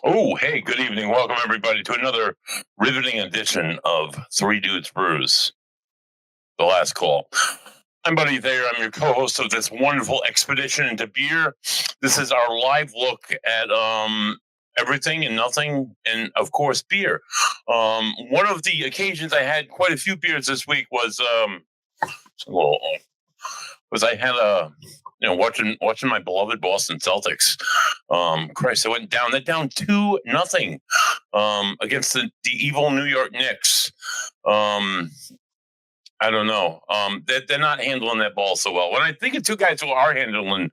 Oh, hey, good evening. Welcome, everybody, to another riveting edition of Three Dudes Brews, The Last Call. I'm Buddy Thayer. I'm your co-host of this wonderful expedition into beer. This is our live look at everything and nothing, and, of course, beer. One of the occasions I had quite a few beers this week was I had watching my beloved Boston Celtics. Christ, they went down. They're down 2-0 against the evil New York Knicks. I don't know. They're not handling that ball so well. When I think of two guys who are handling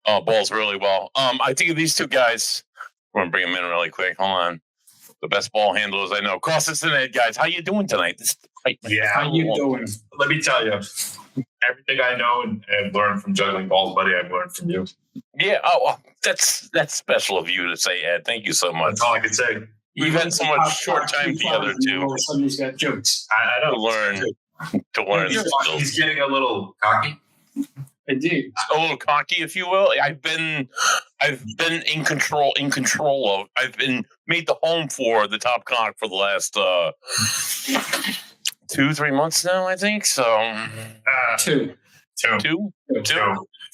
balls really well, I think of these two guys. I'm gonna bring them in really quick. Hold on. The best ball handlers I know. Costas and Ed, guys. How you doing tonight? How you doing? Let me tell you, everything I know and learned from juggling balls, buddy, I've learned from you. Yeah. Oh, that's special of you to say, Ed. Thank you so much. That's all I can say. We've had so much short time together too. All of a sudden he's got jokes. I don't To learn. He's getting a little cocky. Indeed. A little cocky, if you will. I've been in control of. I've been made the home for the top cock for the last 2-3 months now, I think. So Two.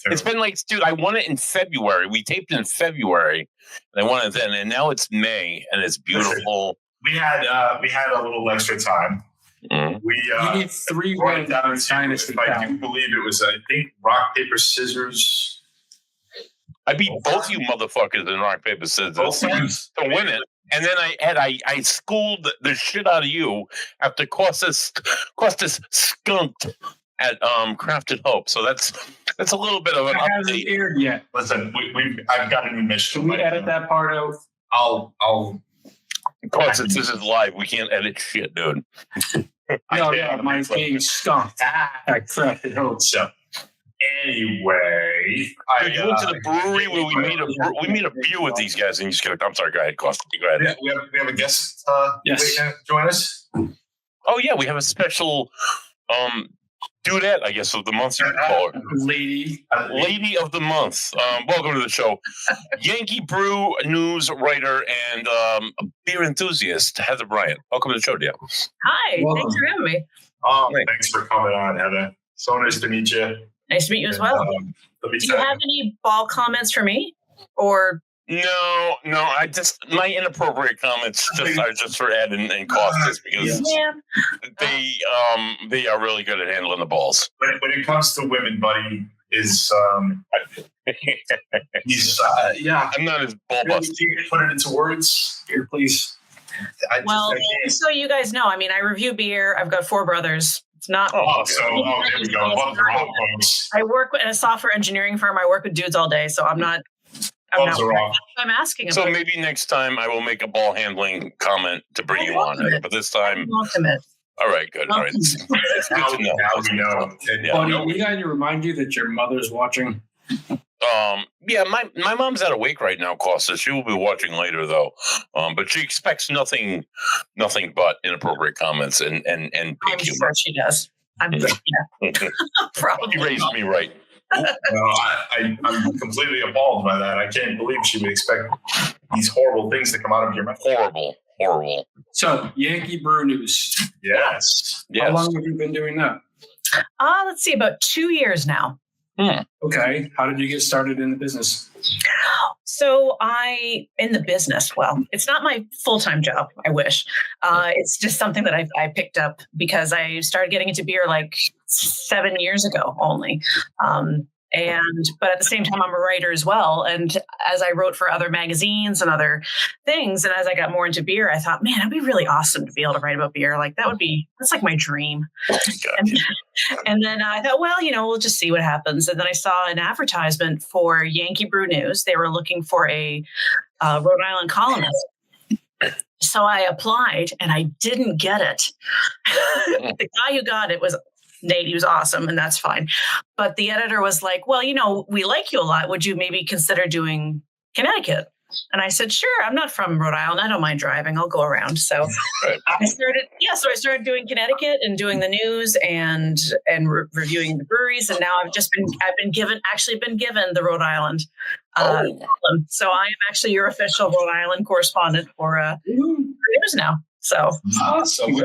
It's been like, dude, I won it in February. We taped in February. And I won it then, and now it's May, and it's beautiful. We had a little extra time. Mm. You need 3 wins down in Dynasty. I do believe it was, I think, rock, paper, scissors. I beat both you motherfuckers in rock, paper, scissors to win it. And then I schooled the shit out of you after Costas skunked at Crafted Hope. So that's a little bit of an update. Hasn't aired yet. Listen, I've got a new mission. Can we edit that part out? I'll. Costas, this is live. We can't edit shit, dude. No, mine's being skunked at Crafted Hope. So anyway, dude, you went to the brewery where we made a beer with these guys, and you just got. I'm sorry, go ahead, Costas. Go ahead. Yeah, we have a guest. Yes. Join us. Oh yeah, we have a special dudette, I guess, of the month. You could call her lady of the month. Welcome to the show, Yankee Brew news writer and beer enthusiast Heather Bryant. Welcome to the show, dear. Hi, thanks for having me. Thanks for coming on, Heather. So nice to meet you. Nice to meet you as well. Do you have any ball comments for me, or? No. I just my inappropriate comments are just for Ed and Costas because they are really good at handling the balls. When it comes to women, buddy, he's I'm not as ball busted. Put it into words here, please. So you guys know, I mean, I review beer. I've got 4 brothers. It's not. There we go. I work in a software engineering firm. I work with dudes all day, so I'm not. I'm asking. So maybe next time I will make a ball handling comment to bring you on, but this time. All right, good. All right, it's good to know. Now we know. Buddy, we got to remind you that your mother's watching. Yeah, my mom's out awake right now, Costa. She will be watching later though. But she expects nothing but inappropriate comments and I'm sure she does. Probably. She raised me right. I'm completely appalled by that. I can't believe she would expect these horrible things to come out of your mouth. Horrible. So, Yankee Brew news. Yes. How long have you been doing that? Let's see, about 2 years now. Okay. How did you get started in the business? So in the business, well, it's not my full-time job. I wish. It's just something that I picked up because I started getting into beer like 7 years ago only. But at the same time, I'm a writer as well. And as I wrote for other magazines and other things, and as I got more into beer, I thought, man, it'd be really awesome to be able to write about beer. Like that's like my dream. And then I thought, well, we'll just see what happens. And then I saw an advertisement for Yankee Brew News. They were looking for a Rhode Island columnist. So I applied and I didn't get it. The guy who got it was Nate. He was awesome, and that's fine. But the editor was like, well, we like you a lot. Would you maybe consider doing Connecticut? And I said, sure, I'm not from Rhode Island. I don't mind driving. I'll go around. So I started doing Connecticut and doing the news and reviewing the breweries. And now I've been given the Rhode Island. So I am actually your official Rhode Island correspondent for years now. So awesome.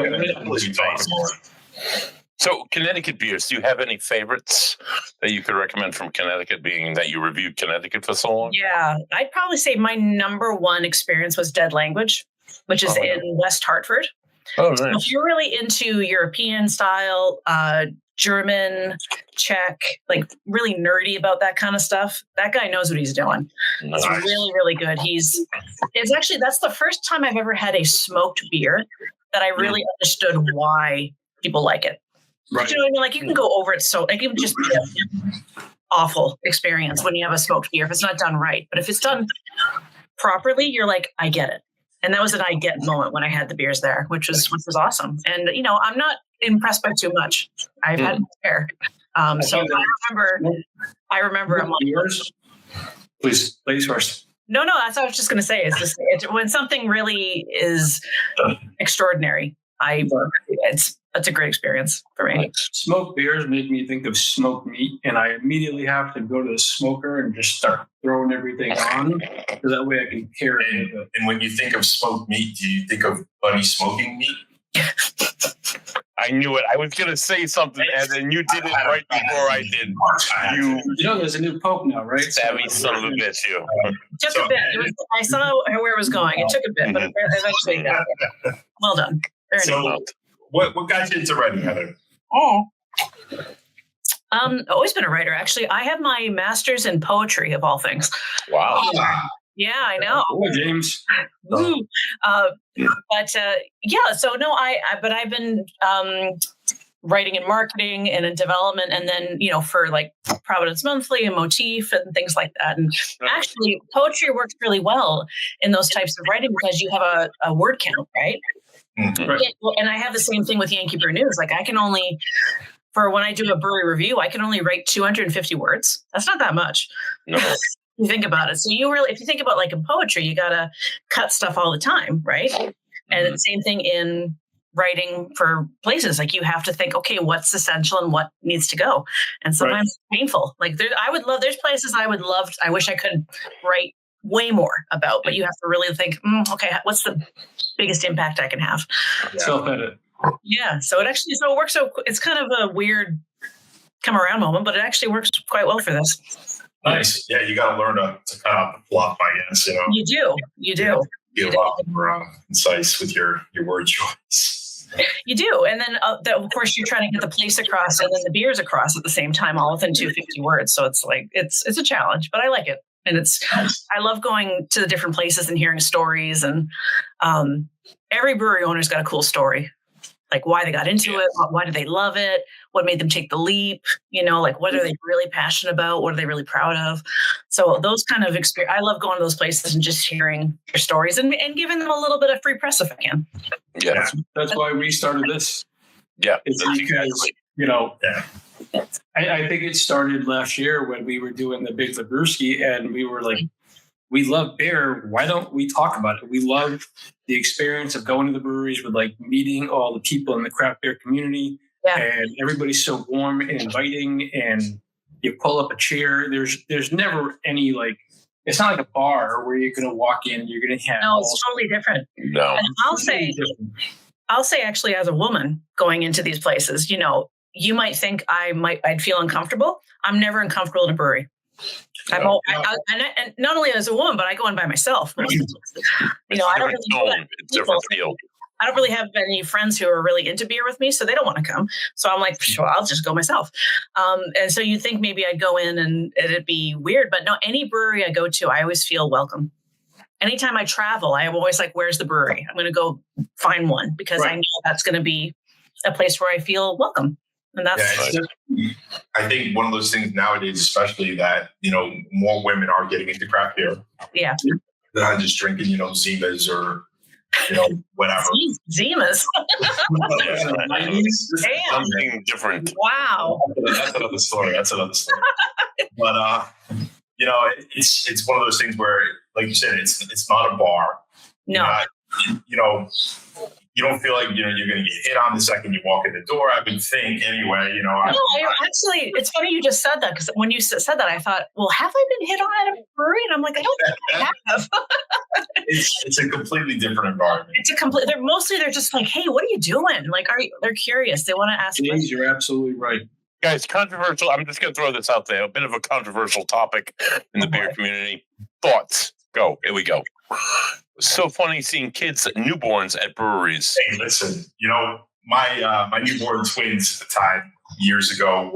So Connecticut beers, do you have any favorites that you could recommend from Connecticut, being that you reviewed Connecticut for so long? Yeah, I'd probably say my number one experience was Dead Language, which is in West Hartford. Oh, nice. So if you're really into European style, German, Czech, like really nerdy about that kind of stuff, that guy knows what he's doing. Nice. It's really, really good. That's the first time I've ever had a smoked beer that I really understood why people like it. Right. You know what I mean? Like you can go over it so like it would just be an awful experience when you have a smoked beer if it's not done right. But if it's done properly, you're like, I get it. And that was an I get moment when I had the beers there, which was awesome. And I'm not impressed by too much. I've had fair. So I remember I'm like, yours. Please first. No, that's what I was just going to say. It's just when something really is extraordinary, that's a great experience for me. Smoked beers make me think of smoked meat, and I immediately have to go to the smoker and just start throwing everything on, so that way I can carry it. And when you think of smoked meat, do you think of Buddy smoking meat? I knew it. I was going to say something, and then you did it right before I did. There's a new Pope now, right? Savvy son of a bitch, you. Took a bit. I saw where it was going. It took a bit, but eventually got it. Well done. Very nice. What got you into writing, Heather? Always been a writer. Actually, I have my master's in poetry, of all things. Wow. Yeah, I know. Oh, James. So no, but I've been writing in marketing and in development, and then for like Providence Monthly and Motif and things like that. And actually, poetry works really well in those types of writing because you have a word count, right? Mm-hmm. And I have the same thing with Yankee Brew News. Like I can only, for when I do a brewery review, I can only write 250 words. That's not that much. No. You think about it. So if you think about like in poetry, you got to cut stuff all the time, right? Mm-hmm. And the same thing in writing for places. Like you have to think, okay, what's essential and what needs to go. And sometimes it's painful. Like there's places I wish I could write way more about, but you have to really think, okay, what's the biggest impact I can have? Self-edit. Yeah. So it works. So it's kind of a weird come around moment, but it actually works quite well for this. Nice. Yeah. You got to learn to cut out the fluff, I guess, You do. Be a lot more concise with your word choice. You do. And then, of course, you're trying to get the place across and then the beers across at the same time, all within 250 words. So it's like, it's a challenge, but I like it. And I love going to the different places and hearing stories. And every brewery owner's got a cool story, like why they got into it, why do they love it, what made them take the leap, like what are they really passionate about, what are they really proud of. So those kind of experience, I love going to those places and just hearing their stories and giving them a little bit of free press if I can. Yeah, that's why we started this. Yeah, it's because I think it started last year when we were doing the Big Lebrewski, and we were like, we love beer. Why don't we talk about it? We love the experience of going to the breweries with like meeting all the people in the craft beer community. Yeah. And everybody's so warm and inviting, and you pull up a chair. There's never any like, it's not like a bar where you're going to walk in and you're going to have. No, it's totally different. No. And I'll say actually as a woman going into these places, you might think I'd feel uncomfortable. I'm never uncomfortable in a brewery. And not only as a woman, but I go in by myself. I don't really have any friends who are really into beer with me, so they don't want to come. So I'm like, sure, I'll just go myself. And so you'd think maybe I'd go in and it'd be weird, but no, any brewery I go to, I always feel welcome. Anytime I travel, I'm always like, where's the brewery? I'm going to go find one because I know that's going to be a place where I feel welcome. And that's I think one of those things nowadays, especially that, more women are getting into craft beer. Yeah. They're not just drinking, Zimas or, whatever. Zimas. Something different. Wow. That's another story. But, it's one of those things where like you said, it's not a bar. No. You don't feel like, you're going to get hit on the second you walk in the door, I would think, anyway. Actually, it's funny you just said that, because when you said that, I thought, well, have I been hit on at a brewery? And I'm like, I don't think I have. It's a completely different environment. They're just like, hey, what are you doing? Like, they're curious. They want to ask questions. You're absolutely right. Guys, controversial. I'm just going to throw this out there. A bit of a controversial topic in the beer community. Thoughts? Go. Here we go. So funny seeing kids, newborns at breweries. Hey, listen, my newborn twins at the time, years ago,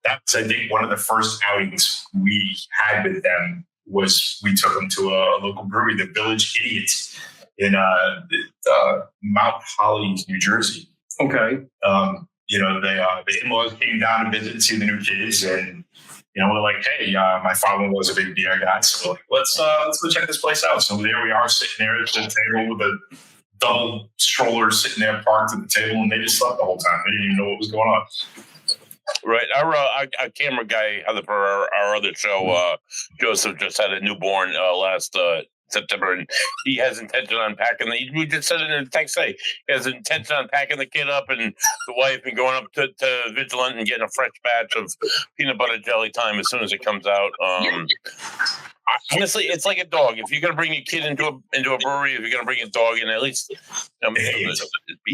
that was, I think, one of the first outings we had with them was we took them to a local brewery, the Village Idiots, in Mount Holly, New Jersey. Okay. The in-laws came down to visit and see the new kids, and we're like, hey, my father-in-law was a big beer guy, so we're like, let's go check this place out. So there we are, sitting there at the table with a double stroller sitting there parked at the table, and they just slept the whole time. They didn't even know what was going on. Right. Our camera guy for our other show, Joseph, just had a newborn last September, and he has intention on packing we just said it in the text today. He has intention on packing the kid up and the wife and going up to Vigilant and getting a fresh batch of peanut butter jelly time as soon as it comes out. Honestly, it's like a dog. If you're going to bring your kid into a brewery, if you're going to bring a dog in, at least behaving.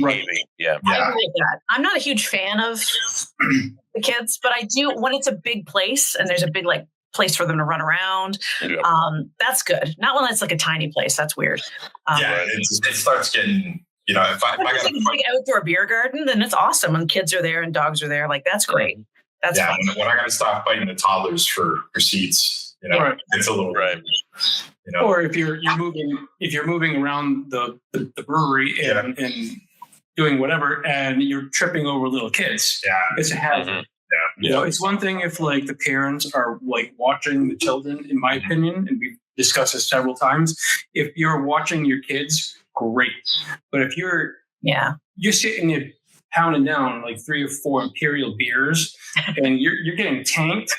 Right. Yeah. I agree with that. I'm not a huge fan of the kids, but I do when it's a big place and there's a big place for them to run around. Yeah. That's good. Not when it's like a tiny place. That's weird. It starts getting, if I got a big outdoor beer garden, then it's awesome when kids are there and dogs are there. Like, that's great. That's fun. When I got to stop fighting the toddlers for seats, right. It's a little right. Or if you're moving around the brewery and doing whatever, and you're tripping over little kids, it's a hazard. Mm-hmm. Yeah. It's one thing if the parents are watching the children, in my opinion, and we've discussed this several times. If you're watching your kids, great. But if you're sitting there pounding down 3 or 4 imperial beers and you're getting tanked,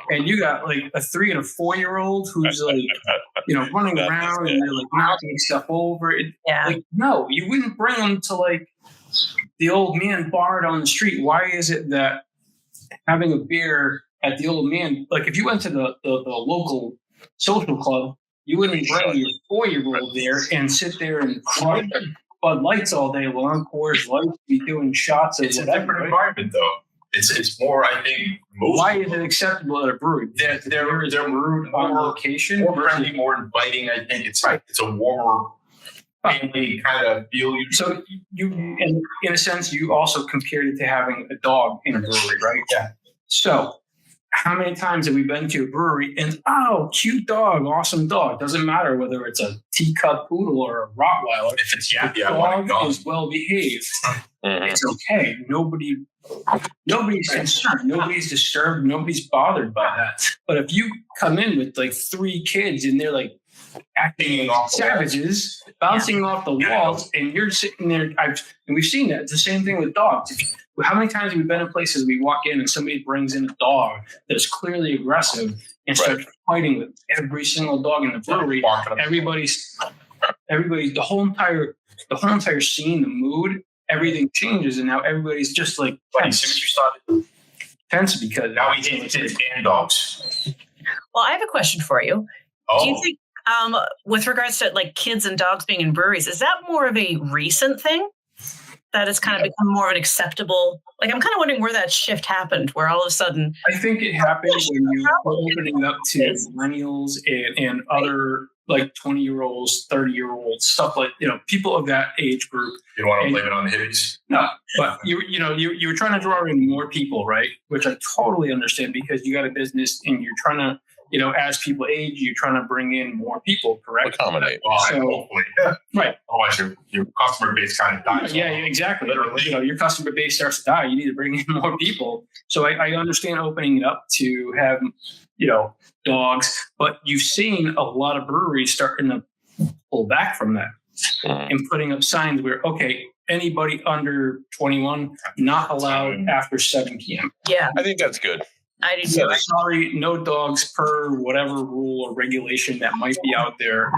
and you got a 3 and a 4-year-old who's running around and they're knocking stuff over. No, you wouldn't bring them to the old man bar down the street. Why is it that having a beer at the old man, if you went to the local social club, you wouldn't bring your 4-year-old there and sit there and crush Bud Lights all day long, Coors Lights, be doing shots. It's a different environment, though. It's more, I think. Why is it acceptable at a brewery? They're brewed on location, more friendly, more inviting. I think it's a warmer, family kind of feel. So in a sense, you also compared it to having a dog in a brewery, right? Yeah. So how many times have we been to a brewery and, cute dog, awesome dog? Doesn't matter whether it's a teacup poodle or a Rottweiler. If it's the dog is well behaved, it's okay. Nobody's concerned. Nobody's disturbed. Nobody's bothered by that. But if you come in with 3 kids and they're acting like savages, bouncing off the walls, and you're sitting there, and we've seen that. It's the same thing with dogs. How many times have we been in places we walk in and somebody brings in a dog that's clearly aggressive and starts fighting with every single dog in the brewery? Everybody's the whole entire scene, the mood, everything changes, and now everybody's just tense because now we hate kids and dogs. Well, I have a question for you. Oh. Do you think, with regards to kids and dogs being in breweries, is that more of a recent thing? That has kind of become more of an acceptable. I'm kind of wondering where that shift happened, where all of a sudden. I think it happened when you were opening up to millennials and other 20-year-olds, 30-year-olds, stuff people of that age group. You don't want to blame it on the hippies? No, but you were trying to draw in more people, right? Which I totally understand because you got a business and you're trying to. As people age, you're trying to bring in more people, correct? Accommodate. Hopefully. Right. Otherwise, your customer base kind of dies. Yeah, exactly. Literally. Your customer base starts to die. You need to bring in more people. So I understand opening it up to have, dogs, but you've seen a lot of breweries starting to pull back from that and putting up signs where, anybody under 21 not allowed after 7 p.m. Yeah, I think that's good. I do. So sorry, no dogs per whatever rule or regulation that might be out there.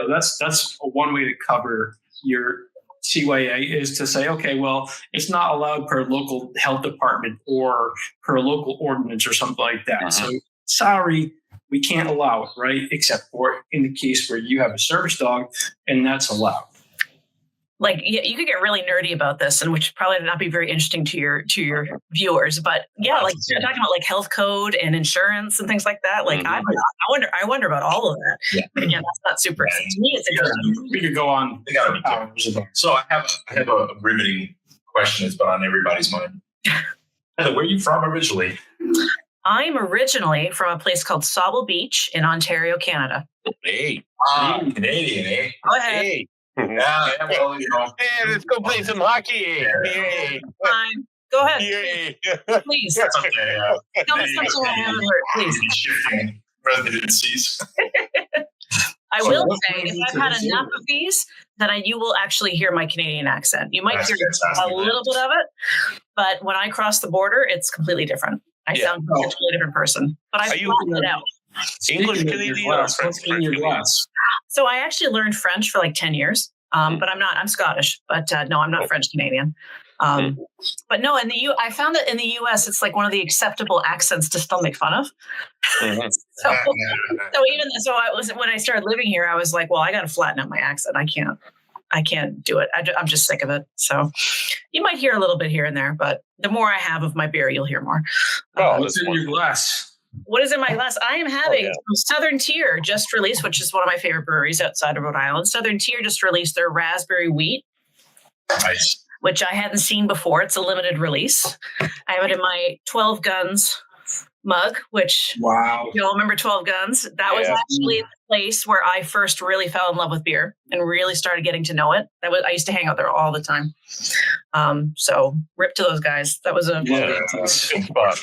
That's one way to cover your CYA is to say, okay, well, it's not allowed per local health department or per local ordinance or something like that. So sorry, we can't allow it, right? Except for in the case where you have a service dog, and that's allowed. Like, yeah, you could get really nerdy about this, and which probably would not be very interesting to your viewers. But yeah, like you're talking about like health code and insurance and things like that. Like I wonder about all of that. Yeah. But again, that's not super interesting to me. It's interesting. We could go on hours about. So I have a riveting question that's been on everybody's mind. Heather, where are you from originally? I'm originally from a place called Sauble Beach in Ontario, Canada. Hey, Canadian, eh? Go ahead. hey. Yeah, well, Hey, let's go play some hockey. Hey. Fine. Go ahead. Yeah. Please. That's okay. Tell me something I haven't heard, please. Shifting residencies. I will say, if I've had enough of these, then you will actually hear my Canadian accent. You might hear a little bit of it, but when I cross the border, it's completely different. I sound a totally different person, but I flattened it out. English Canadian or French Canadian? So I actually learned French for like 10 years, but I'm Scottish, but no, I'm not French Canadian. But no, I found that in the US, it's like one of the acceptable accents to still make fun of. So when I started living here, I was like, well, I got to flatten out my accent. I can't do it. I'm just sick of it. So you might hear a little bit here and there, but the more I have of my beer, you'll hear more. What's in your glass? What is in my glass? I am having Southern Tier just released, which is one of my favorite breweries outside of Rhode Island. Southern Tier just released their raspberry wheat. Nice. Which I hadn't seen before. It's a limited release. I have it in my 12 Guns mug, which you all remember 12 Guns. That was actually the place where I first really fell in love with beer and really started getting to know it. I used to hang out there all the time. So rip to those guys. That was a spot.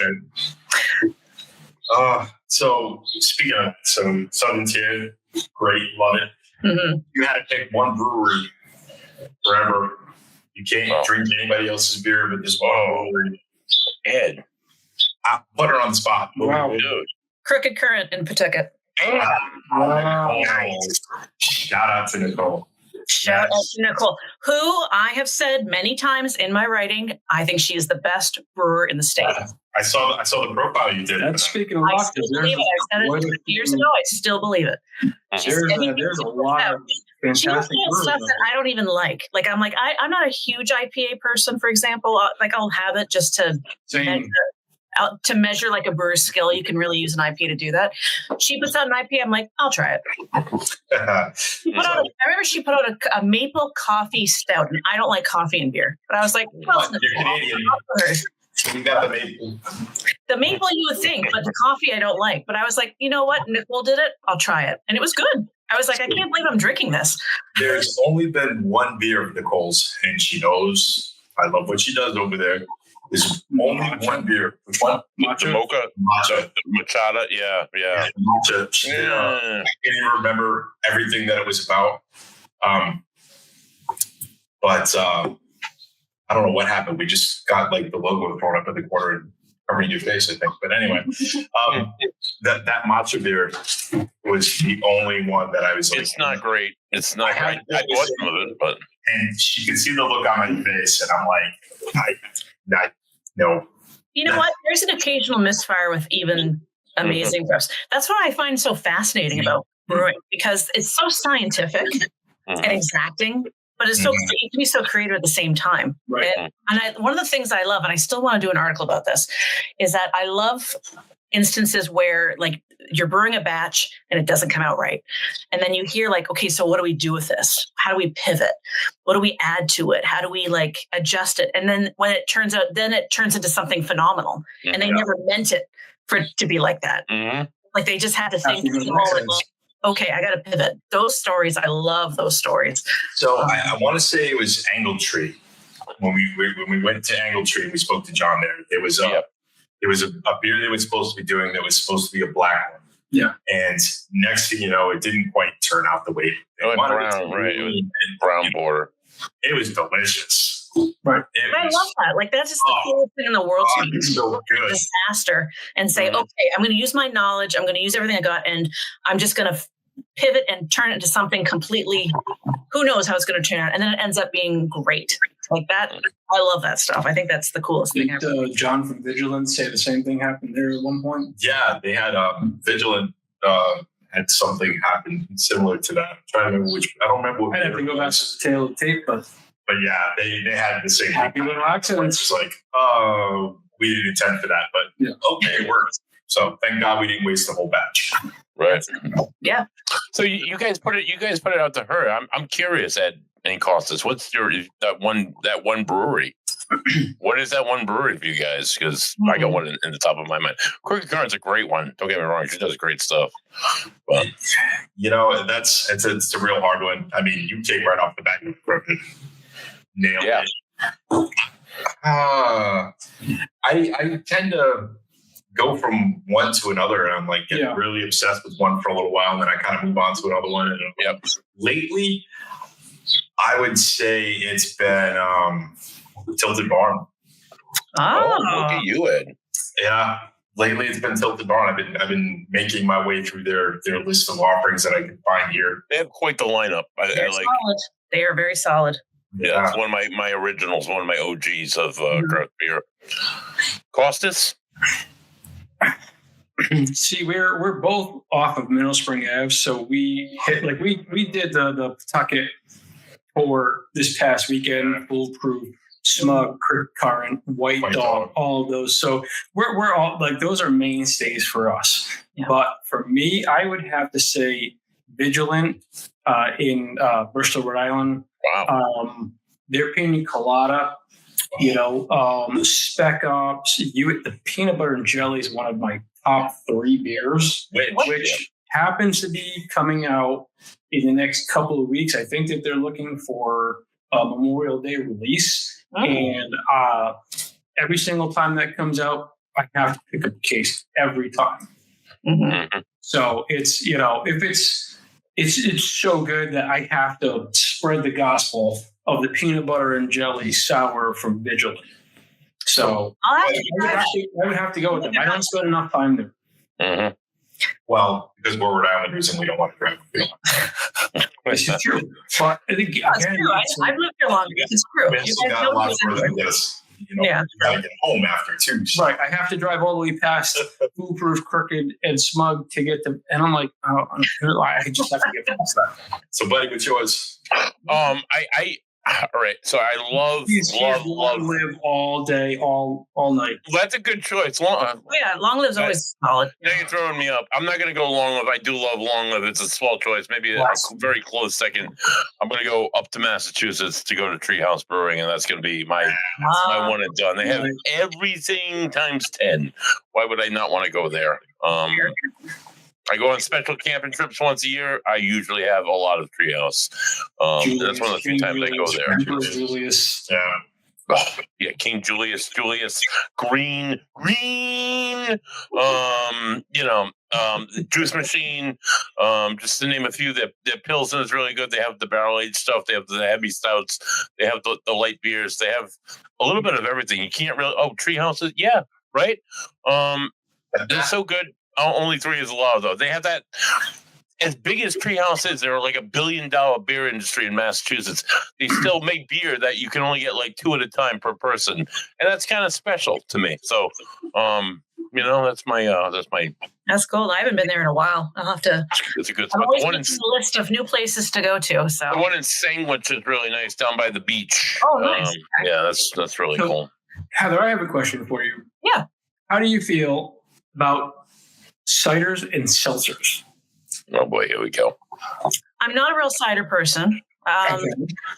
So speaking of Southern Tier, great, love it. Mm-hmm. You had to pick one brewery forever. You can't drink anybody else's beer, but this one brewery. Ed. Put her on the spot. Wow, dude. Crooked Current in Pawtucket. Nice. Shout out to Nicole. Shout out to Nicole, who I have said many times in my writing, I think she is the best brewer in the state. I saw the profile you did. That's speaking of I still believe it. I said it years ago. I still believe it. There's a lot of fantastic stuff that I don't even like. Like I'm not a huge IPA person, for example. I'll have it just to measure like a brewer's skill. You can really use an IPA to do that. She puts out an IPA. I'm like, I'll try it. I remember she put out a maple coffee stout, and I don't like coffee and beer. But I was like, well, you're Canadian. You got the maple. The maple you would think, but the coffee I don't like. But I was like, you know what? Nicole did it. I'll try it. And it was good. I was like, I can't believe I'm drinking this. There's only been one beer of Nicole's, and she knows I love what she does over there. There's only one beer. Which one? Matcha. Matcha. Machata. Yeah. Matcha. I can't even remember everything that it was about. But I don't know what happened. We just got like the logo thrown up in the corner and covering your face, I think. But anyway, that matcha beer was the only one that I was like, it's not great. It's not great. I bought some of it, but. And she could see the look on my face, and I'm like, no. You know what? There's an occasional misfire with even amazing brews. That's what I find so fascinating about brewing, because it's so scientific and exacting, but it's so it can be so creative at the same time. Right. And one of the things I love, and I still want to do an article about this, is that I love instances where like you're brewing a batch and it doesn't come out right. And then you hear like, okay, so what do we do with this? How do we pivot? What do we add to it? How do we like adjust it? And then when it turns out, then it turns into something phenomenal. And they never meant it for it to be like that. Like they just had to think, okay, I got to pivot. Those stories, I love those stories. So I want to say it was Angle Tree. When we went to Angle Tree, we spoke to John there. There was a beer they were supposed to be doing that was supposed to be a black one. Yeah. And next thing you know, it didn't quite turn out the way it went brown, right? It was brown border. It was delicious. Right. I love that. Like, that's just the coolest thing in the world to me. It's so good. Disaster and say, okay, I'm going to use my knowledge. I'm going to use everything I got, and I'm just going to pivot and turn it into something completely, who knows how it's going to turn out. And then it ends up being great. Like that. I love that stuff. I think that's the coolest thing ever. Did John from Vigilance say the same thing happened there at one point? Yeah, they had Vigilant had something happen similar to that. I'm trying to remember which. I don't remember what. I'd have to go back to the tail of the tape, but yeah, they had the same happy thing. little accidents. It's like, oh, we didn't intend for that, but okay, it worked. So thank God we didn't waste the whole batch. Right. Yeah. So you guys put it out to her. I'm curious, Ed and Costas. What's that one brewery? What is that one brewery for you guys? Because I got one in the top of my mind. Crooked Current's a great one. Don't get me wrong; she does great stuff. But it's a real hard one. I mean, you take right off the bat, Crooked, nailed it. I tend to go from one to another, and I'm like getting really obsessed with one for a little while, and then I kind of move on to another one. And lately, I would say it's been Tilted Barn. Oh, look at you, Ed. Yeah, lately it's been Tilted Barn. I've been making my way through their list of offerings that I can find here. They have quite the lineup. I like. Solid. They are very solid. Yeah, it's one of my originals, one of my OGs of craft beer. Costas. See, we're both off of Middle Spring Ave, so we hit we did the Pawtucket tour this past weekend. Foolproof, Smug, Current, White Dog, all of those. So we're all like those are mainstays for us. Yeah. But for me, I would have to say Vigilant in Bristol, Rhode Island. Wow. Their pina colada. Spec Ops. The peanut butter and jelly is one of my top 3 beers, which happens to be coming out in the next couple of weeks. I think that they're looking for a Memorial Day release, and every single time that comes out, I have to pick up a case every time. Mm-hmm. So it's if it's so good that I have to spread the gospel of the peanut butter and jelly sour from Vigilant. So I would have to go with them. I don't spend enough time there. Mm-hmm. Well, because we're Rhode Islanders and we don't want to drive. This is true. But I think, I've lived here long. It's true. It's got a lot further than this. You gotta get home after too. So. Right. I have to drive all the way past Foolproof, Crooked, and Smug to get to, and I'm like, I just have to get past that. So, buddy, what's yours? All right, so I love live all day, all night. That's a good choice. Long live's always solid. Now you're throwing me up. I'm not going to go long live. I do love long live. It's a small choice, maybe a very close second. I'm going to go up to Massachusetts to go to Treehouse Brewing, and that's going to be my one and done. They have everything times 10. Why would I not want to go there? I go on special camping trips once a year. I usually have a lot of Treehouse. That's one of the few times I go there. Julius. Yeah. King Julius, Green. The Juice Machine. Just to name a few. Their Pilsen is really good. They have the barrel aged stuff. They have the heavy stouts. They have the light beers. They have a little bit of everything. You can't really. Treehouses. Yeah, right. They're so good. Only 3 is allowed, though. They have that. As big as Treehouse is, they're like $1 billion beer industry in Massachusetts. They still make beer that you can only get like 2 at a time per person, and that's kind of special to me. So, that's my. That's cool. I haven't been there in a while. I'll have to. It's a good spot. I'm always making a list of new places to go to. So the one in Sandwich is really nice down by the beach. Oh, nice. Yeah, that's really cool. Heather, I have a question for you. Yeah. How do you feel about ciders and seltzers? Oh boy, here we go. I'm not a real cider person.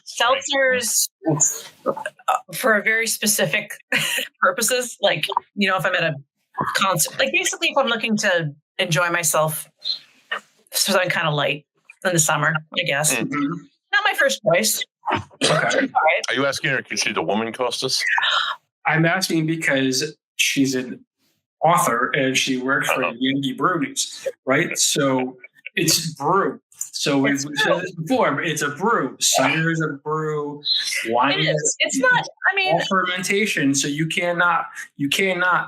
Seltzers for a very specific purposes, like if I'm at a concert, like basically if I'm looking to enjoy myself, something kind of light in the summer, I guess. Mm-hmm. Not my first choice. Okay. All right. Are you asking her because she's a woman, Costas? I'm asking because she's an author and she works for Yankee Brew News, right? So it's brew. So we've said this before. It's a brew. Cider is a brew. Wine is. It's not. I mean, all fermentation. So you cannot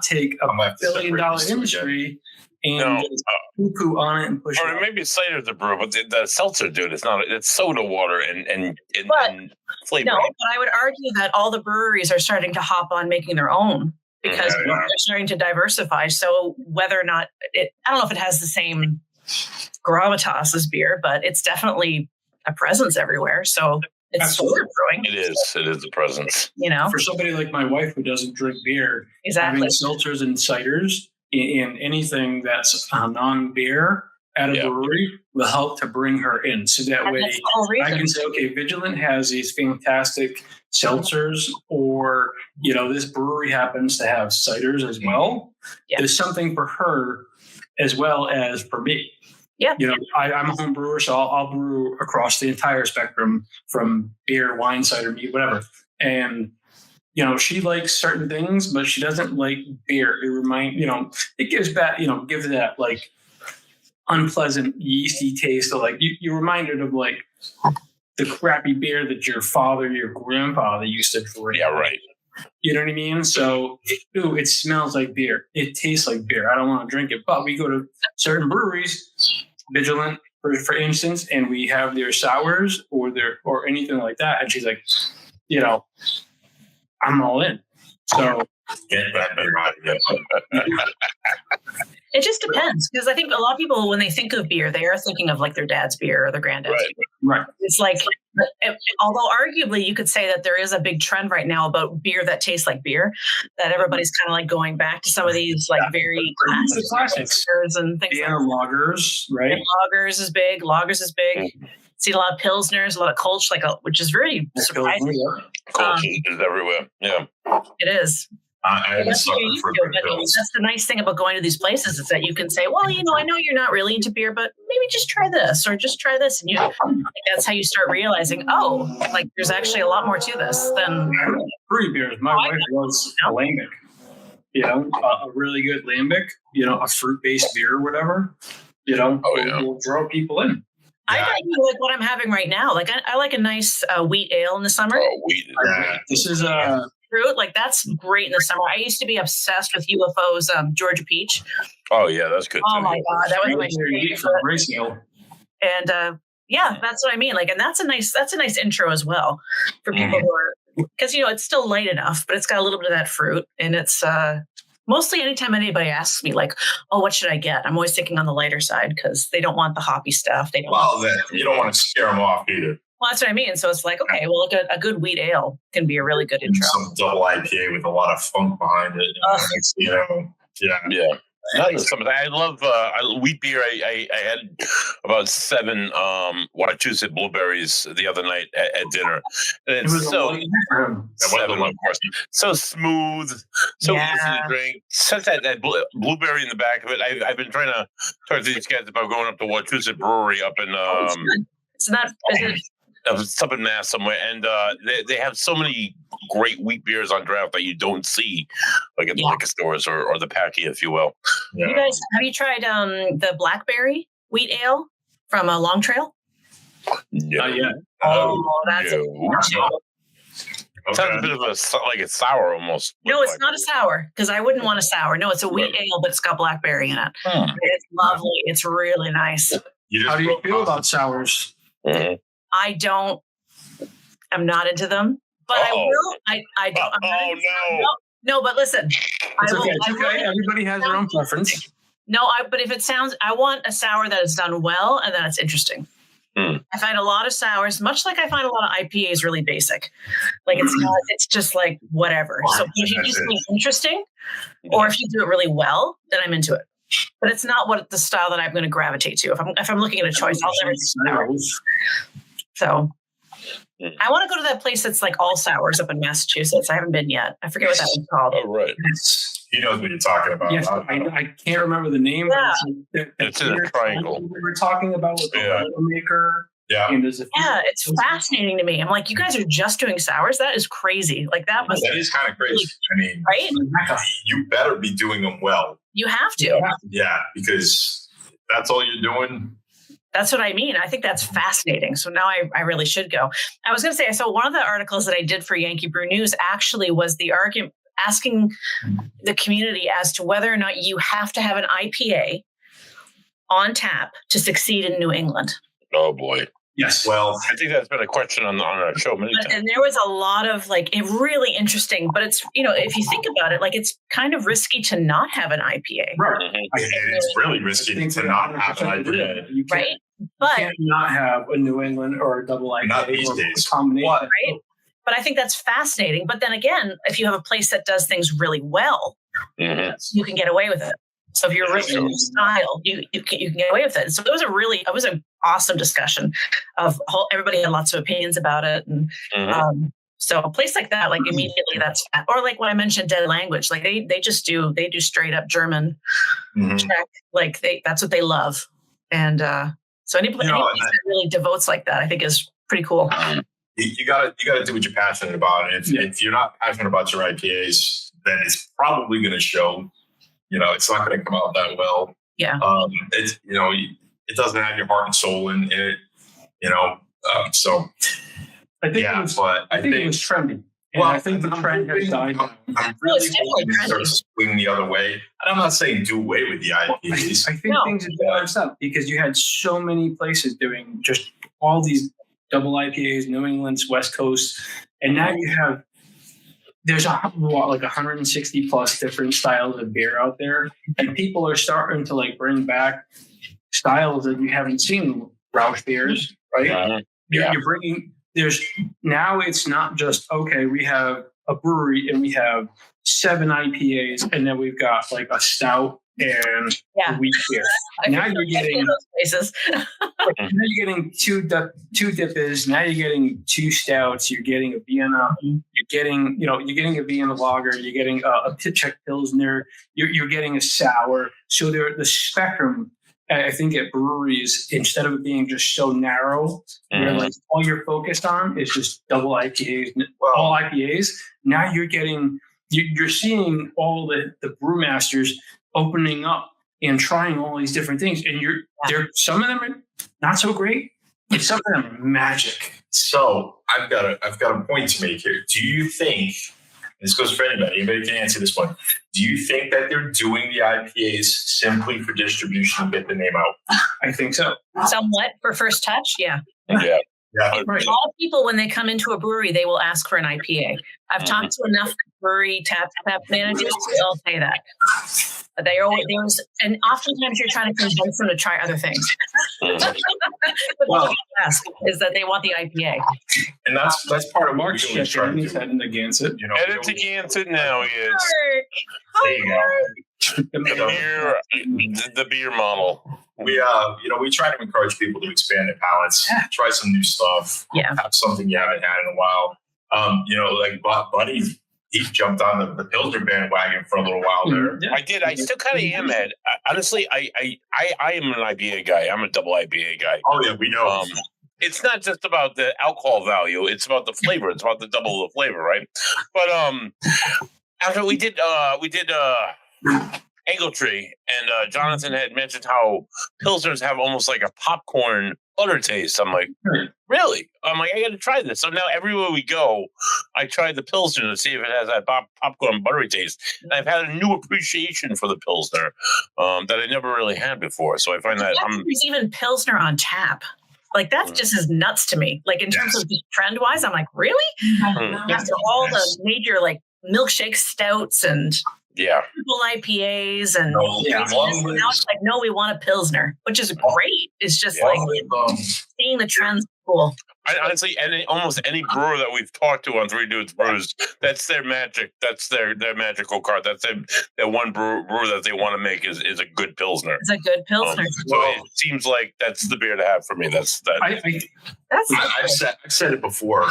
take a $1 billion industry and poo on it and push it. Or maybe cider's a brew, but the seltzer, dude, it's not. It's soda water and flavor. No, but I would argue that all the breweries are starting to hop on making their own because they're starting to diversify. So whether or not I don't know if it has the same gravitas as beer, but it's definitely a presence everywhere. So it's soda brewing. It is a presence. For somebody like my wife who doesn't drink beer, exactly. Having seltzers and ciders in anything that's non-beer at a brewery will help to bring her in. So that way I can say, okay, Vigilant has these fantastic seltzers, or, this brewery happens to have ciders as well. Yeah. There's something for her as well as for me. Yeah. I'm a home brewer, so I'll brew across the entire spectrum from beer, wine, cider, mead, whatever. And, she likes certain things, but she doesn't like beer. It gives that like unpleasant yeasty taste of like, you're reminded of like the crappy beer that your father, your grandfather used to drink. Yeah, right. You know what I mean? So, it smells like beer. It tastes like beer. I don't want to drink it. But we go to certain breweries, Vigilant, for instance, and we have their sours or anything like that. And she's like, I'm all in. So get that beer out of here. It just depends, because I think a lot of people, when they think of beer, they are thinking of like their dad's beer or their granddad's beer. Right. It's like, although arguably you could say that there is a big trend right now about beer that tastes like beer, that everybody's kind of like going back to some of these like very classics and things. Yeah, lagers, right? And lagers is big. Lagers is big. See a lot of pilsners, a lot of Kolsch, which is very surprising. Kolsch is everywhere. Yeah, it is. That's the nice thing about going to these places is that you can say, well, I know you're not really into beer, but maybe just try this or just try this. And that's how you start realizing, there's actually a lot more to this than brewery beers. My wife loves lambic, a really good lambic, a fruit-based beer or whatever, will draw people in. I like what I'm having right now. Like I like a nice wheat ale in the summer. Oh, wheat. This is fruit, like that's great in the summer. I used to be obsessed with UFO's Georgia Peach. Oh yeah, that's good. Oh my god, that was my favorite. And that's what I mean. Like, and that's a nice intro as well for people who are, because it's still light enough, but it's got a little bit of that fruit, and it's mostly anytime anybody asks me like, oh, what should I get? I'm always thinking on the lighter side because they don't want the hoppy stuff. They don't. Well, you don't want to scare them off either. Well, that's what I mean. So it's like, okay, well, a good wheat ale can be a really good intro. Some double IPA with a lot of funk behind it. Yeah. I love wheat beer. I had about 7 Wachusett blueberries the other night at dinner. And it's so smooth, so easy to drink. Such that blueberry in the back of it. I've been trying to talk to these guys about going up to Wachusett Brewery up in it's up in Mass somewhere, and they have so many great wheat beers on draft that you don't see, like at the liquor stores or the packy, if you will. Yeah. You guys, have you tried the blackberry wheat ale from Long Trail? No. Yeah. That's It sounds a bit of it's sour almost. No, it's not a sour, because I wouldn't want a sour. No, it's a wheat ale, but it's got blackberry in it. It's lovely. It's really nice. How do you feel about sours? Mm-hmm. I'm not into them, but I will. I don't. No, but listen. It's okay. Everybody has their own preference. No, but if it sounds, I want a sour that is done well and that it's interesting. I find a lot of sours, much like I find a lot of IPAs, really basic. Like it's just like whatever. So if you do something interesting, or if you do it really well, then I'm into it. But it's not what the style that I'm going to gravitate to. If I'm looking at a choice, I'll never do sours. So I want to go to that place that's like all sours up in Massachusetts. I haven't been yet. I forget what that one's called. Oh, right. He knows what you're talking about. Yes, I can't remember the name. Yeah. It's in a triangle. We were talking about with the maker. Yeah. It's fascinating to me. I'm like, you guys are just doing sours? That is crazy. Like that is kind of crazy. I mean, right? You better be doing them well. You have to. Yeah, because that's all you're doing. That's what I mean. I think that's fascinating. So now I really should go. I was going to say, so one of the articles that I did for Yankee Brew News actually was the argument asking the community as to whether or not you have to have an IPA on tap to succeed in New England. Oh boy. Yes. Well, I think that's been a question on our show many times. And there was a lot of like it really interesting, but it's, you know, if you think about it, like it's kind of risky to not have an IPA. Right. It's really risky to not have an IPA. Right. But you can't not have a New England or a double IPA. Not these days. Combination. Right. But I think that's fascinating. But then again, if you have a place that does things really well, you can get away with it. So if you're really in style, you can get away with it. So it was an awesome discussion everybody had lots of opinions about it. And so a place like that, like immediately that's, or like when I mentioned Dead Language, like they do straight up German Czech, like that's what they love. And so any place that really devotes like that, I think is pretty cool. You gotta do what you're passionate about. And if you're not passionate about your IPAs, then it's probably going to show. You know, it's not going to come out that well. Yeah. It's, you know, it doesn't have your heart and soul in it. You know, so I think it was trendy. And I think the trend has died. I'm really hoping it starts to swing the other way. And I'm not saying do away with the IPAs. I think things have balanced out because you had so many places doing just all these double IPAs, New England's West Coast, and now you have there's like 160 plus different styles of beer out there, and people are starting to like bring back styles that you haven't seen. Rauch beers, right? You're bringing. Now it's not just okay. We have a brewery and we have 7 IPAs, and then we've got like a stout and a wheat beer. Now you're getting those places. now you're getting two dippers. Now you're getting 2 stouts. You're getting a Vienna. You're getting a Vienna lager. You're getting a Czech Pilsner. You're getting a sour. So the spectrum, I think, at breweries, instead of it being just so narrow, where like all you're focused on is just double IPAs, all IPAs. Now you're seeing all the brewmasters opening up and trying all these different things, and some of them are not so great, and some of them are magic. So I've got a point to make here. Do you think, and this goes for anybody can answer this one, do you think that they're doing the IPAs simply for distribution to get the name out? I think so. Somewhat for first touch, yeah. Yeah. Right. All people, when they come into a brewery, they will ask for an IPA. I've talked to enough brewery tap managers, they'll say that. And oftentimes you're trying to convince them to try other things. But what they ask is that they want the IPA. And that's part of Mark's checking. He's heading to Gansett. Headed to Gansett now. He is. There you go. The beer model. We try to encourage people to expand their palates, try some new stuff, have something you haven't had in a while. Like Buddy, he jumped on the Pilsner bandwagon for a little while there. Yeah. I did. I still kind of am, Ed. Honestly, I am an IPA guy. I'm a double IPA guy. Oh yeah, we know. It's not just about the alcohol value; it's about the flavor. It's about the double the flavor, right? But after we did Angle Tree, and Jonathan had mentioned how Pilsners have almost like a popcorn butter taste. I'm like, really? I'm like, I got to try this. So now everywhere we go, I try the Pilsner to see if it has that popcorn buttery taste. And I've had a new appreciation for the Pilsner that I never really had before. So I find that there's even Pilsner on tap. Like that's just as nuts to me. Like in terms of trend wise, I'm like, really? After all the major like milkshake stouts and triple IPAs and now it's like, no, we want a Pilsner, which is great. It's just like seeing the trends. Cool. Honestly, almost any brewer that we've talked to on Three Dudes Brews, that's their magic. That's their magical card. That's their one brewer that they want to make is a good Pilsner. It's a good Pilsner. So it seems like that's the beer to have for me. I've said it before.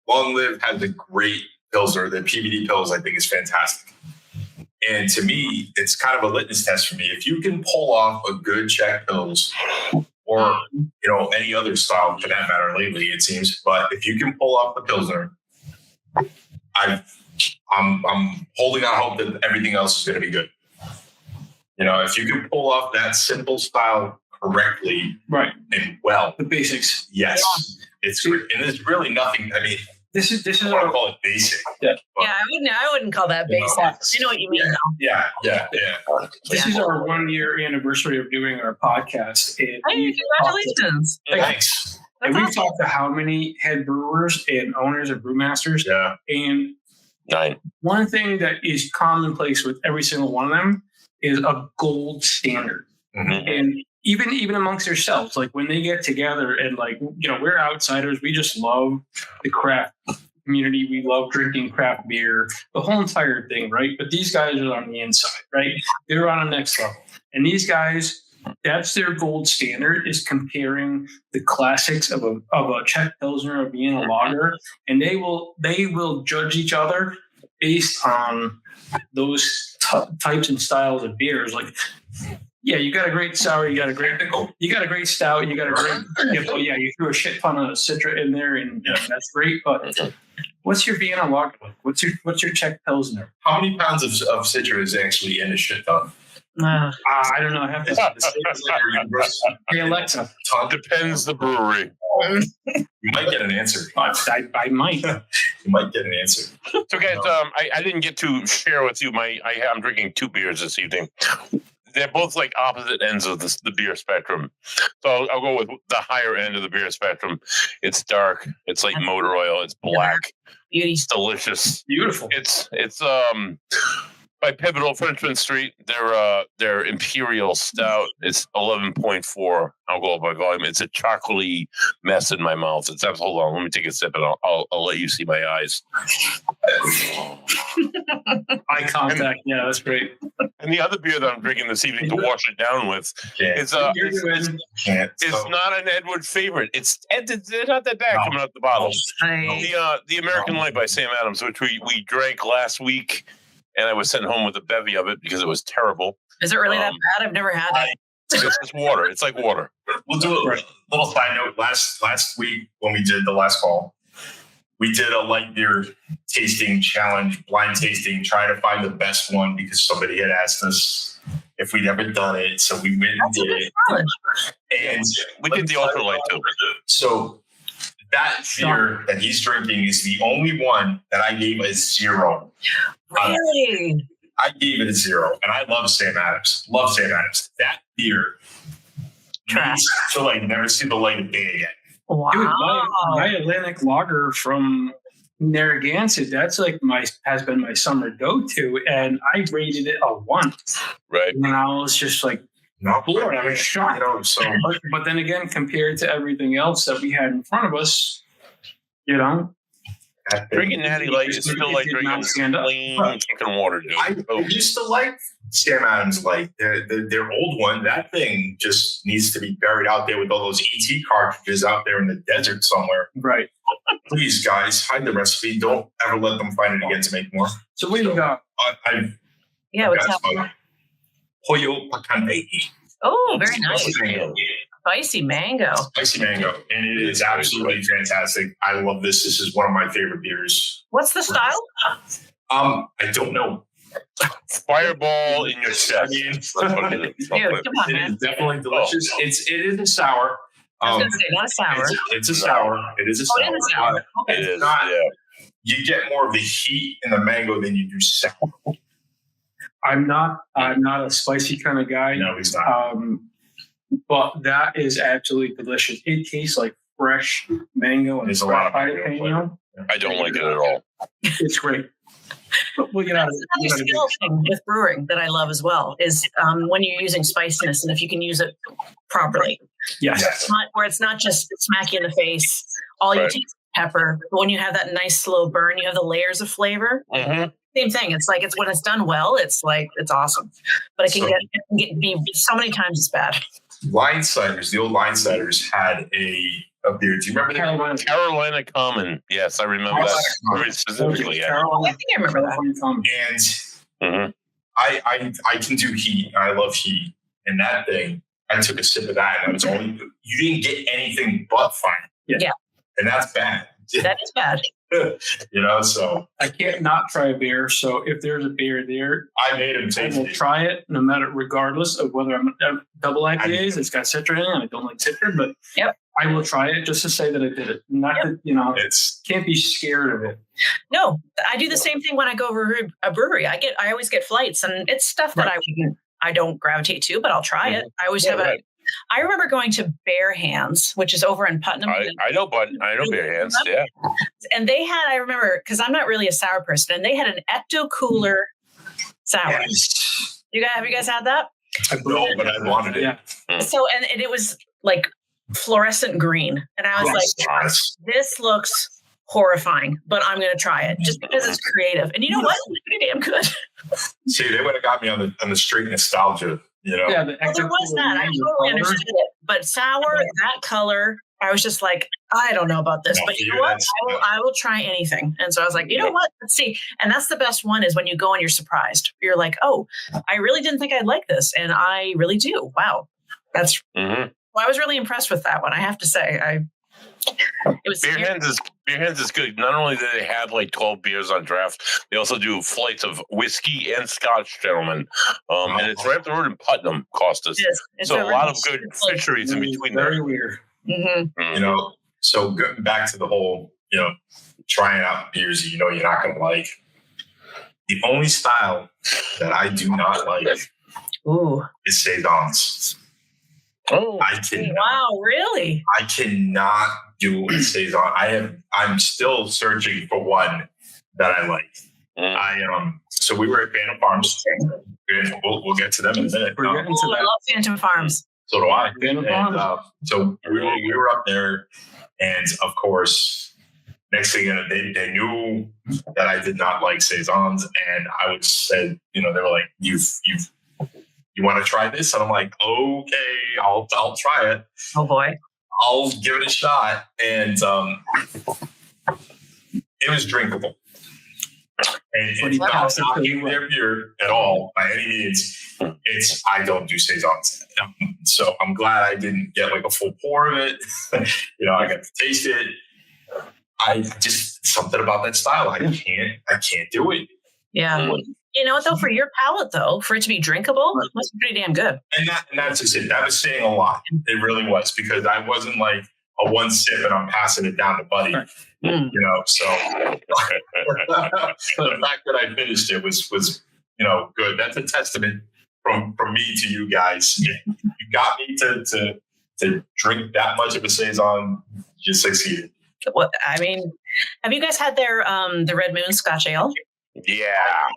Long Live has a great Pilsner. The PBD Pils, I think, is fantastic. And to me, it's kind of a litmus test for me. If you can pull off a good Czech Pils, or any other style for that matter lately, it seems, but if you can pull off the Pilsner, I'm holding out hope that everything else is going to be good. If you can pull off that simple style correctly Right. and well. The basics. Yes. It's and there's really nothing. I mean, This is I want to call it basic. Yeah. but, I wouldn't call that basic. I know what you mean, though. Yeah. This is our 1-year anniversary of doing our podcast. And Hey, congratulations. Thanks. And That's we've awesome. talked to how many head brewers and owners of brewmasters. Yeah. And 9. one thing that is commonplace with every single one of them is a gold standard. Mhm. And even amongst yourselves, like when they get together and like, we're outsiders. We just love the craft community. We love drinking craft beer, the whole entire thing, right? But these guys are on the inside, right? They're on the next level. And these guys, that's their gold standard, is comparing the classics of a Czech Pilsner, a Vienna Lager, and they will judge each other based on those types and styles of beers. Like, yeah, you got a great sour, you got a great stout, you got a great, you threw a shit ton of Citra in there, and that's great. But what's your Vienna Lager like? What's your Czech Pilsner? How many pounds of Citra is actually in a shit ton? I don't know. I have to. Hey Alexa. Depends the brewery. You might get an answer. I might. You might get an answer. So, guys, I didn't get to share with you I'm drinking 2 beers this evening. They're both like opposite ends of the beer spectrum. So I'll go with the higher end of the beer spectrum. It's dark. It's like motor oil. It's black. Beauty. It's delicious. Beautiful. It's by Pivotal Frenchman Street. Their Imperial Stout. It's 11.4 alcohol by volume. It's a chocolatey mess in my mouth. Hold on. Let me take a sip and I'll let you see my eyes. Eye contact. Yeah, that's great. And the other beer that I'm drinking this evening to wash it down with is it's not an Edward favorite. It's not that bad coming out the bottle. The American Light by Sam Adams, which we drank last week, and I was sent home with a bevy of it because it was terrible. Is it really that bad? I've never had it. It's just water. It's like water. We'll do a little side note. Last week when we did the last call, we did a light beer tasting challenge, blind tasting, trying to find the best one because somebody had asked us if we'd ever done it. So we went and did it. And we did the ultralight too. So that beer that he's drinking is the only one that I gave a 0. Really? I gave it a 0, and I love Sam Adams. Love Sam Adams. That beer needs to never see the light of day again. Wow. Dude, my Atlantic Lager from Narragansett, that's has been my summer go-to, and I rated it a 1. Right. And I was just like, bored. I was shocked. But then again, compared to everything else that we had in front of us, drinking Natty Light is still like drinking clean fucking water, dude. I used to like Sam Adams Light. Their old one, that thing just needs to be buried out there with all those ET cartridges out there in the desert somewhere. Right. Please, guys, hide the recipe. Don't ever let them find it again to make more. So what do you got? What's happening? Pollo Picante. Oh, very nice. Spicy mango. Spicy mango. And it is absolutely fantastic. I love this. This is one of my favorite beers. What's the style? I don't know. Fireball in your chest. It is definitely delicious. It is a sour. I was going to say, not a sour. It's a sour. It is a sour. It is a sour. Okay. It is, You get more of the heat in the mango than you do sour. I'm not a spicy kind of guy. No, he's not. But that is absolutely delicious. It tastes like fresh mango and There's a lot of jalapeno. I don't like it at all. It's great. But another skill thing with brewing that I love as well is when you're using spiciness and if you can use it properly. Yes. It's not just smack you in the face. All you taste is pepper. But when you have that nice slow burn, you have the layers of flavor. Mm-hmm. Same thing. It's when it's done well, it's awesome. But it can be so many times as bad. Line ciders, the old line ciders had a beer. Do you remember that? Carolina Common. Yes, I remember that very specifically. Yeah. I think I remember that. And I can do heat. I love heat. And that thing, I took a sip of that, and you didn't get anything but fine. Yeah. And that's bad. That is bad. So I can't not try a beer. So if there's a beer there, I made him I taste will it. try it, no matter, regardless of whether I'm double IPAs. It's got citra in it. I don't like citra, but I will try it just to say that I did it. Not that It's can't be scared of it. No, I do the same thing when I go over a brewery. I always get flights, and it's stuff that I don't gravitate to, but I'll try it. I always have I remember going to Bare Hands, which is over in Putnam. I know Bare Hands. Yeah. And they had, I remember, because I'm not really a sour person, and they had an Ecto Cooler sour. yes. Have you guys had that? No, but I wanted it. Yeah. So, and it was like fluorescent green. And I was like, this looks horrifying, but I'm going to try it just because it's creative. And you know what? It's pretty damn good. See, they would have got me on the straight nostalgia, Yeah, Well, there was that. I totally understood it. But sour, that color, I was just like, I don't know about this, but you know what? I will try anything. And so I was like, you know what? Let's see. And that's the best one, is when you go and you're surprised. You're like, oh, I really didn't think I'd like this. And I really do. Wow. That's, well, I was really impressed with that one. I have to say, it was Beer Hands is good. Not only do they have like 12 beers on draft, they also do flights of whiskey and scotch, gentlemen. And it's right up the road in Putnam, Costas. So a lot of good fisheries in between there. Very weird. So going back to the whole, trying out beers you're not going to like. The only style that I do not like is saisons. Oh, wow! Really? I cannot do a saison. I'm still searching for one that I like. So we were at Phantom Farms. We'll get to them in a minute. We're getting to that. I love Phantom Farms. So do I. Phantom Farms. So we were up there, and of course, next thing you know, they knew that I did not like saisons, and I said, they were like, you want to try this? And I'm like, okay, I'll try it. Oh boy. I'll give it a shot. And it was drinkable. And it's not knocking their beer at all by any means. I don't do saisons. So I'm glad I didn't get like a full pour of it. I got to taste it. I just, something about that style. I can't do it. Yeah. You know what, though, for your palate, though, for it to be drinkable, it must be pretty damn good. And that's just it. That was saying a lot. It really was, because I wasn't like a one sip and I'm passing it down to Buddy. So the fact that I finished it was good. That's a testament from me to you guys. You got me to drink that much of a saison. You succeeded. Well, I mean, have you guys had their the Red Moon Scotch Ale? Yeah.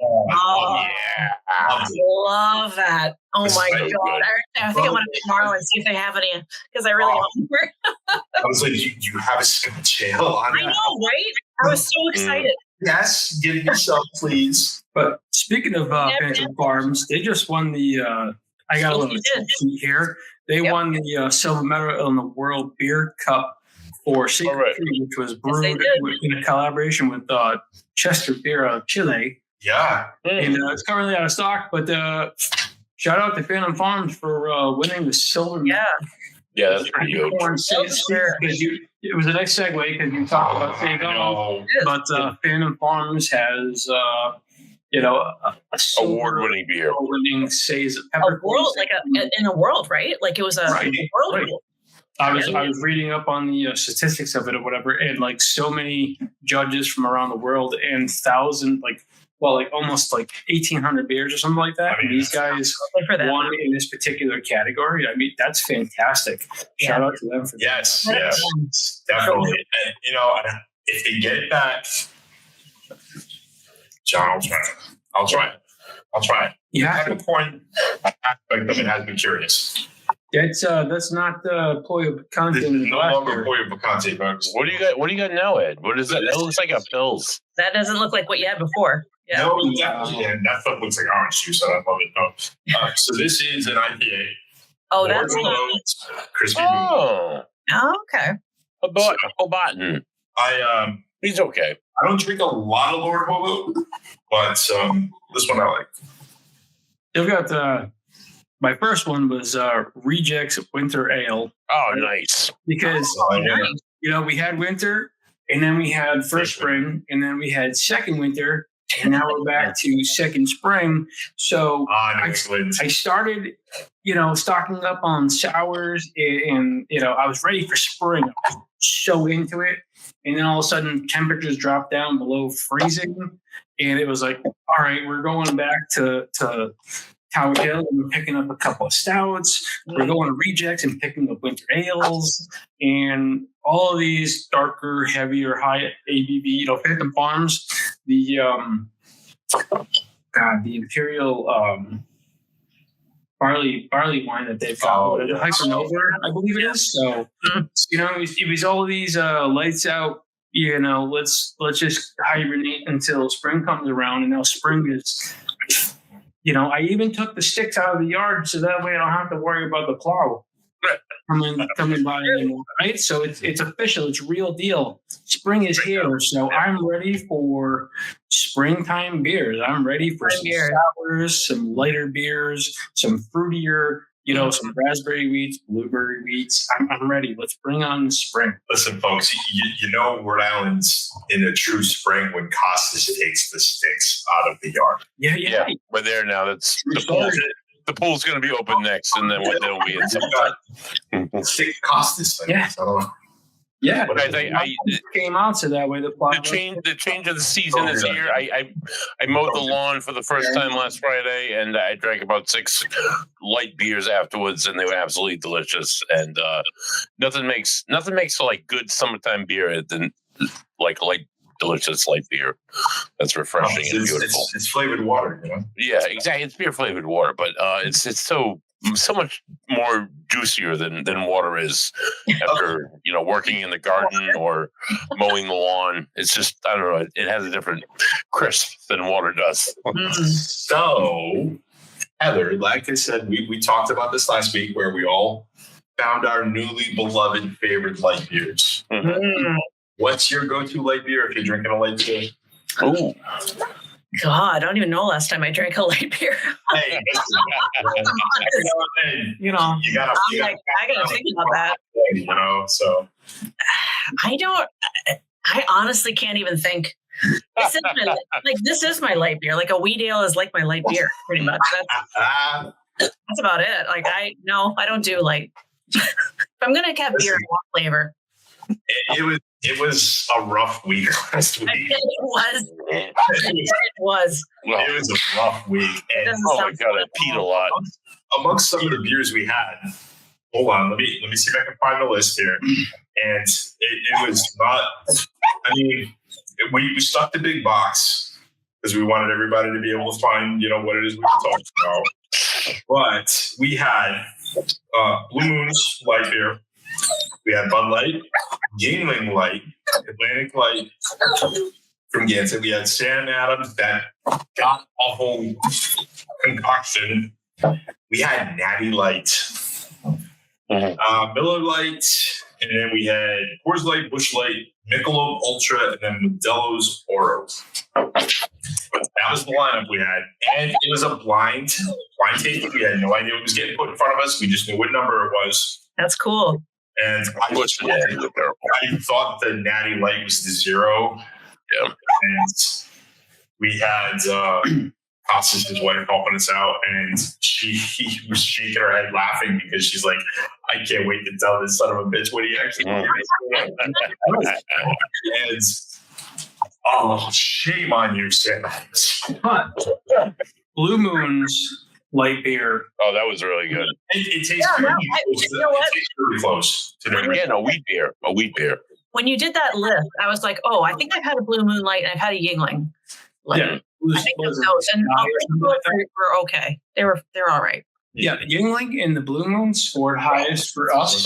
Oh, yeah. I love that. Oh my God. I think I want to tomorrow and see if they have any, because I really want to. I was like, you have a Scotch Ale? I know, right? I was so excited. Yes, give me some, please. But speaking of Phantom Farms, they just won the, I got a little sheet here. They won the silver medal in the World Beer Cup for Secret Tree, which was brewed in a collaboration with Chester Beer of Chile. Yeah. And it's currently out of stock, but shout out to Phantom Farms for winning the silver medal. Yeah, that's pretty good. It was a nice segue because you talked about saison, but Phantom Farms has, a award-winning beer. Award-winning saison. In the world, right? Like it was a world. Right. I was reading up on the statistics of it or whatever, and like so many judges from around the world and almost 1,800 beers or something like that. And these guys won in this particular category. I mean, that's fantastic. Shout out to them for that. Yes, definitely. And, if they get it back, John, I'll try it. Yeah, the point aspect of it has been curious. That's not Pollo Picante. This is no longer Pollo Picante, folks. What do you got now, Ed? What is that? That looks like a Pils. That doesn't look like what you had before. Yeah. No, that stuff looks like orange juice. I love it. So this is an IPA. Oh, that's crispy. Oh, okay. Hobotten. He's okay. I don't drink a lot of Lord Hobo, but this one I like. You've got my first one was Rejects Winter Ale. Oh, nice. Because we had winter, and then we had first spring, and then we had second winter, and now we're back to second spring. So I started, stocking up on sours, and I was ready for spring. I was so into it, and then all of a sudden temperatures dropped down below freezing, and it was like, all right, we're going back to Tower Hill, and we're picking up a couple of stouts. We're going to Rejects and picking up winter ales, and all of these darker, heavier, high ABV. Phantom Farms, the Imperial barley wine that they've got, the Hypernova, I believe it is. So it was all of these lights out. Let's just hibernate until spring comes around, and now spring is. I even took the sticks out of the yard so that way I don't have to worry about the plow coming by anymore, right? So it's official. It's real deal. Spring is here. So I'm ready for springtime beers. I'm ready for some sours, some lighter beers, some fruitier, some raspberry wheats, blueberry wheats. I'm ready. Let's bring on the spring. Listen, folks, Rhode Island's in a true spring when Costas takes the sticks out of the yard. Yeah. We're there now. That's the pool's going to be open next, and then they'll be in some Stick Costas. Yeah. Yeah, but I came out so that way the change of the season is here. I mowed the lawn for the first time last Friday, and I drank about 6 light beers afterwards, and they were absolutely delicious. And nothing makes like good summertime beer than like light, delicious light beer. That's refreshing and beautiful. It's flavored water, Yeah, exactly. It's beer flavored water, but it's so much more juicier than water is after working in the garden or mowing the lawn. It's just, I don't know, it has a different crisp than water does. So Heather, like I said, we talked about this last week where we all found our newly beloved favorite light beers. What's your go-to light beer if you're drinking a light beer? Oh, God, I don't even know last time I drank a light beer. Hey, you gotta. I gotta think about that. So I honestly can't even think. This is my light beer. Like a wheat ale is like my light beer, pretty much. That's about it. Like I don't do light. If I'm gonna have beer, I want flavor. It was a rough week last week. It was. Well, it was a rough week. And oh my God, I peed a lot. Amongst some of the beers we had, hold on, let me see if I can find the list here. And it was not. I mean, we stuck the big box because we wanted everybody to be able to find what it is we were talking about. But we had Blue Moon's light beer. We had Bud Light, Yingling Light, Atlantic Light from Gansett. We had Sam Adams, that god awful concoction. We had Natty Light, Miller Light, and then we had Coors Light, Busch Light, Michelob Ultra, and then Modelo's Oro. That was the lineup we had, and it was a blind tasting. We had no idea what was getting put in front of us. We just knew what number it was. That's cool. And I thought the Natty Light was the 0. Yeah. And we had Costas, his wife, helping us out, and she was shaking her head laughing because she's like, I can't wait to tell this son of a bitch what he actually and shame on you, Sam. But Blue Moon's light beer. Oh, that was really good. It tastes really close to that. Again, a wheat beer. When you did that list, I was like, oh, I think I've had a Blue Moon Light and I've had a Yingling. Yeah. I think those, and were okay. They're all right. Yeah, the Yingling and the Blue Moon scored highest for us as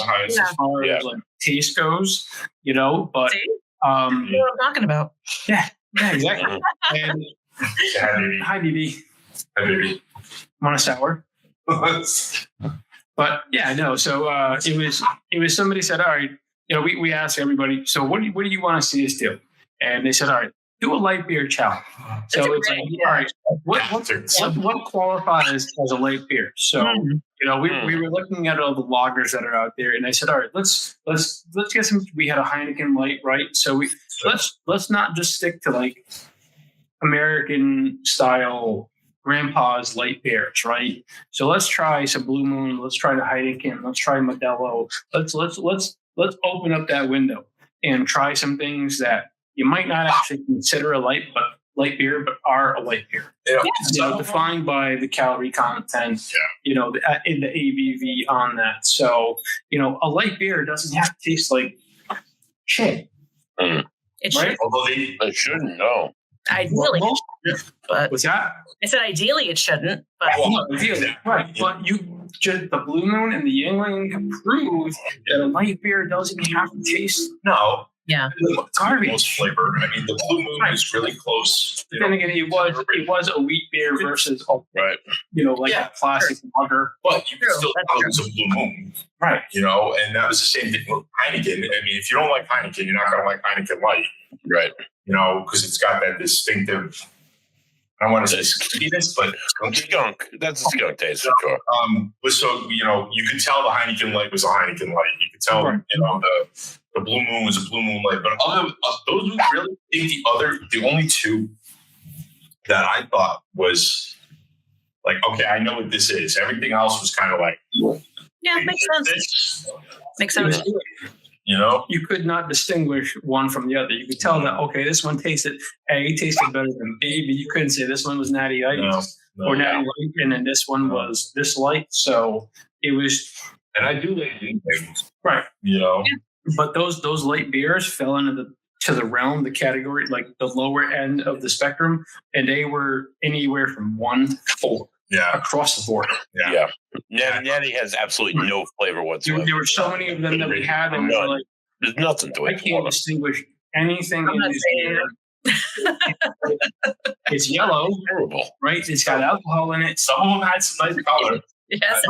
far as like taste goes, but see? What I'm talking about. Yeah, exactly. And hi, BB. Hi, baby. Want a sour? But yeah, no. So it was somebody said, all right, we asked everybody, so what do you want to see us do? And they said, all right, do a light beer challenge. So That's a it's great like, idea. all right, what qualifies as a light beer? So we were looking at all the lagers that are out there, and I said, all right, let's get some. We had a Heineken light, right? So let's not just stick to like American style grandpa's light beers, right? So let's try some Blue Moon. Let's try the Heineken. Let's try Modelo. Let's open up that window and try some things that you might not actually consider a light beer, but are a light beer. Yeah. Defined by the calorie content, in the ABV on that. So, a light beer doesn't have to taste like shit. It right? It shouldn't, no. Ideally, it shouldn't, but what's that? I said ideally it shouldn't, but right. But the Blue Moon and the Yingling have proved that a light beer doesn't have to taste. No. Yeah. Garbage. Most flavor. I mean, the Blue Moon is really close. But then again, it was a wheat beer versus a classic lager. But you can still tell it was a Blue Moon. Right. And that was the same thing with Heineken. I mean, if you don't like Heineken, you're not going to like Heineken Light. Right. Because it's got that distinctive, I don't want to say skunkiness, but skunk. That's a skunk taste for sure. But so, you could tell the Heineken Light was a Heineken Light. You could tell, the Blue Moon was a Blue Moon Light. But those were really, the only two that I thought was like, okay, I know what this is. Everything else was kind of like, yeah, makes sense. Makes sense. You could not distinguish one from the other. You could tell that, okay, this one tasted better than B, but you couldn't say this one was Natty Ice or Natty Light, and then this one was this light. So it was. And I do like these things. Right. Yeah. But those light beers fell into the realm, the category, like the lower end of the spectrum, and they were anywhere from 1 to 4. Yeah, across the board. Yeah. Natty has absolutely no flavor whatsoever. There were so many of them that we had, and we were like, there's nothing to it. I can't distinguish anything in this beer. It's yellow, terrible, right? It's got alcohol in it. Some of them had some nice color. Yes, the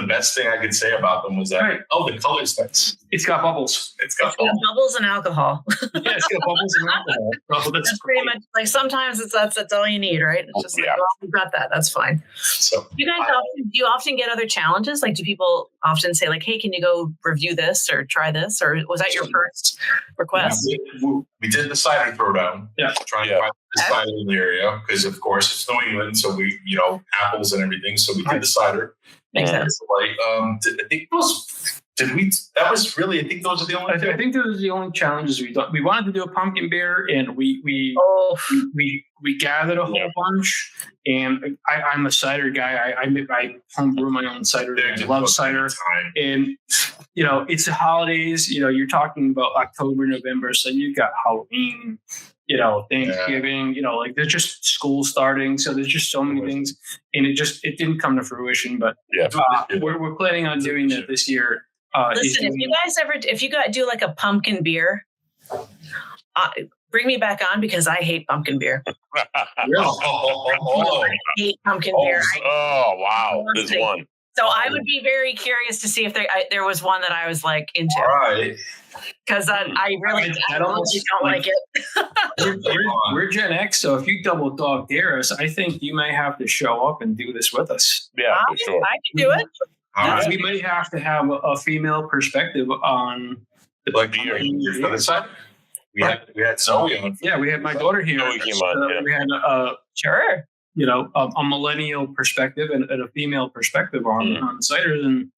best thing I could say about them was that the color's nice. It's got bubbles. It's got bubbles and alcohol. Yeah, it's got bubbles and alcohol. Oh, that's pretty much like sometimes that's all you need, right? It's just like, well, we've got that. That's fine. So you guys do you often get other challenges? Like, do people often say like, hey, can you go review this or try this? Or was that your first request? Yeah, we did the cider throwdown. Yeah. Trying to find the cider in the area because of course it's New England, so we apples and everything. So we did the cider. Makes sense. Like I think that was really, I think those are the only I think those are the only challenges we thought. We wanted to do a pumpkin beer, and we gathered a whole bunch. And I'm a cider guy. I homebrew my own cider. I love cider. And it's the holidays. You're talking about October, November, so you've got Halloween. Thanksgiving. Like there's just school starting, so there's just so many things, and it didn't come to fruition. But we're planning on doing that this year. Listen, if you guys do like a pumpkin beer, bring me back on because I hate pumpkin beer. I hate pumpkin beer. Oh wow, there's one. So I would be very curious to see if there was one that I was like into. All right. Because I really don't like it. We're Gen X, so if you double dog dare us, I think you may have to show up and do this with us. Yeah, for sure. I can do it. We may have to have a female perspective on the beer. For the side. We had Zoe on. Yeah, we had my daughter here. Zoe came on. We had sure. A millennial perspective and a female perspective on ciders, and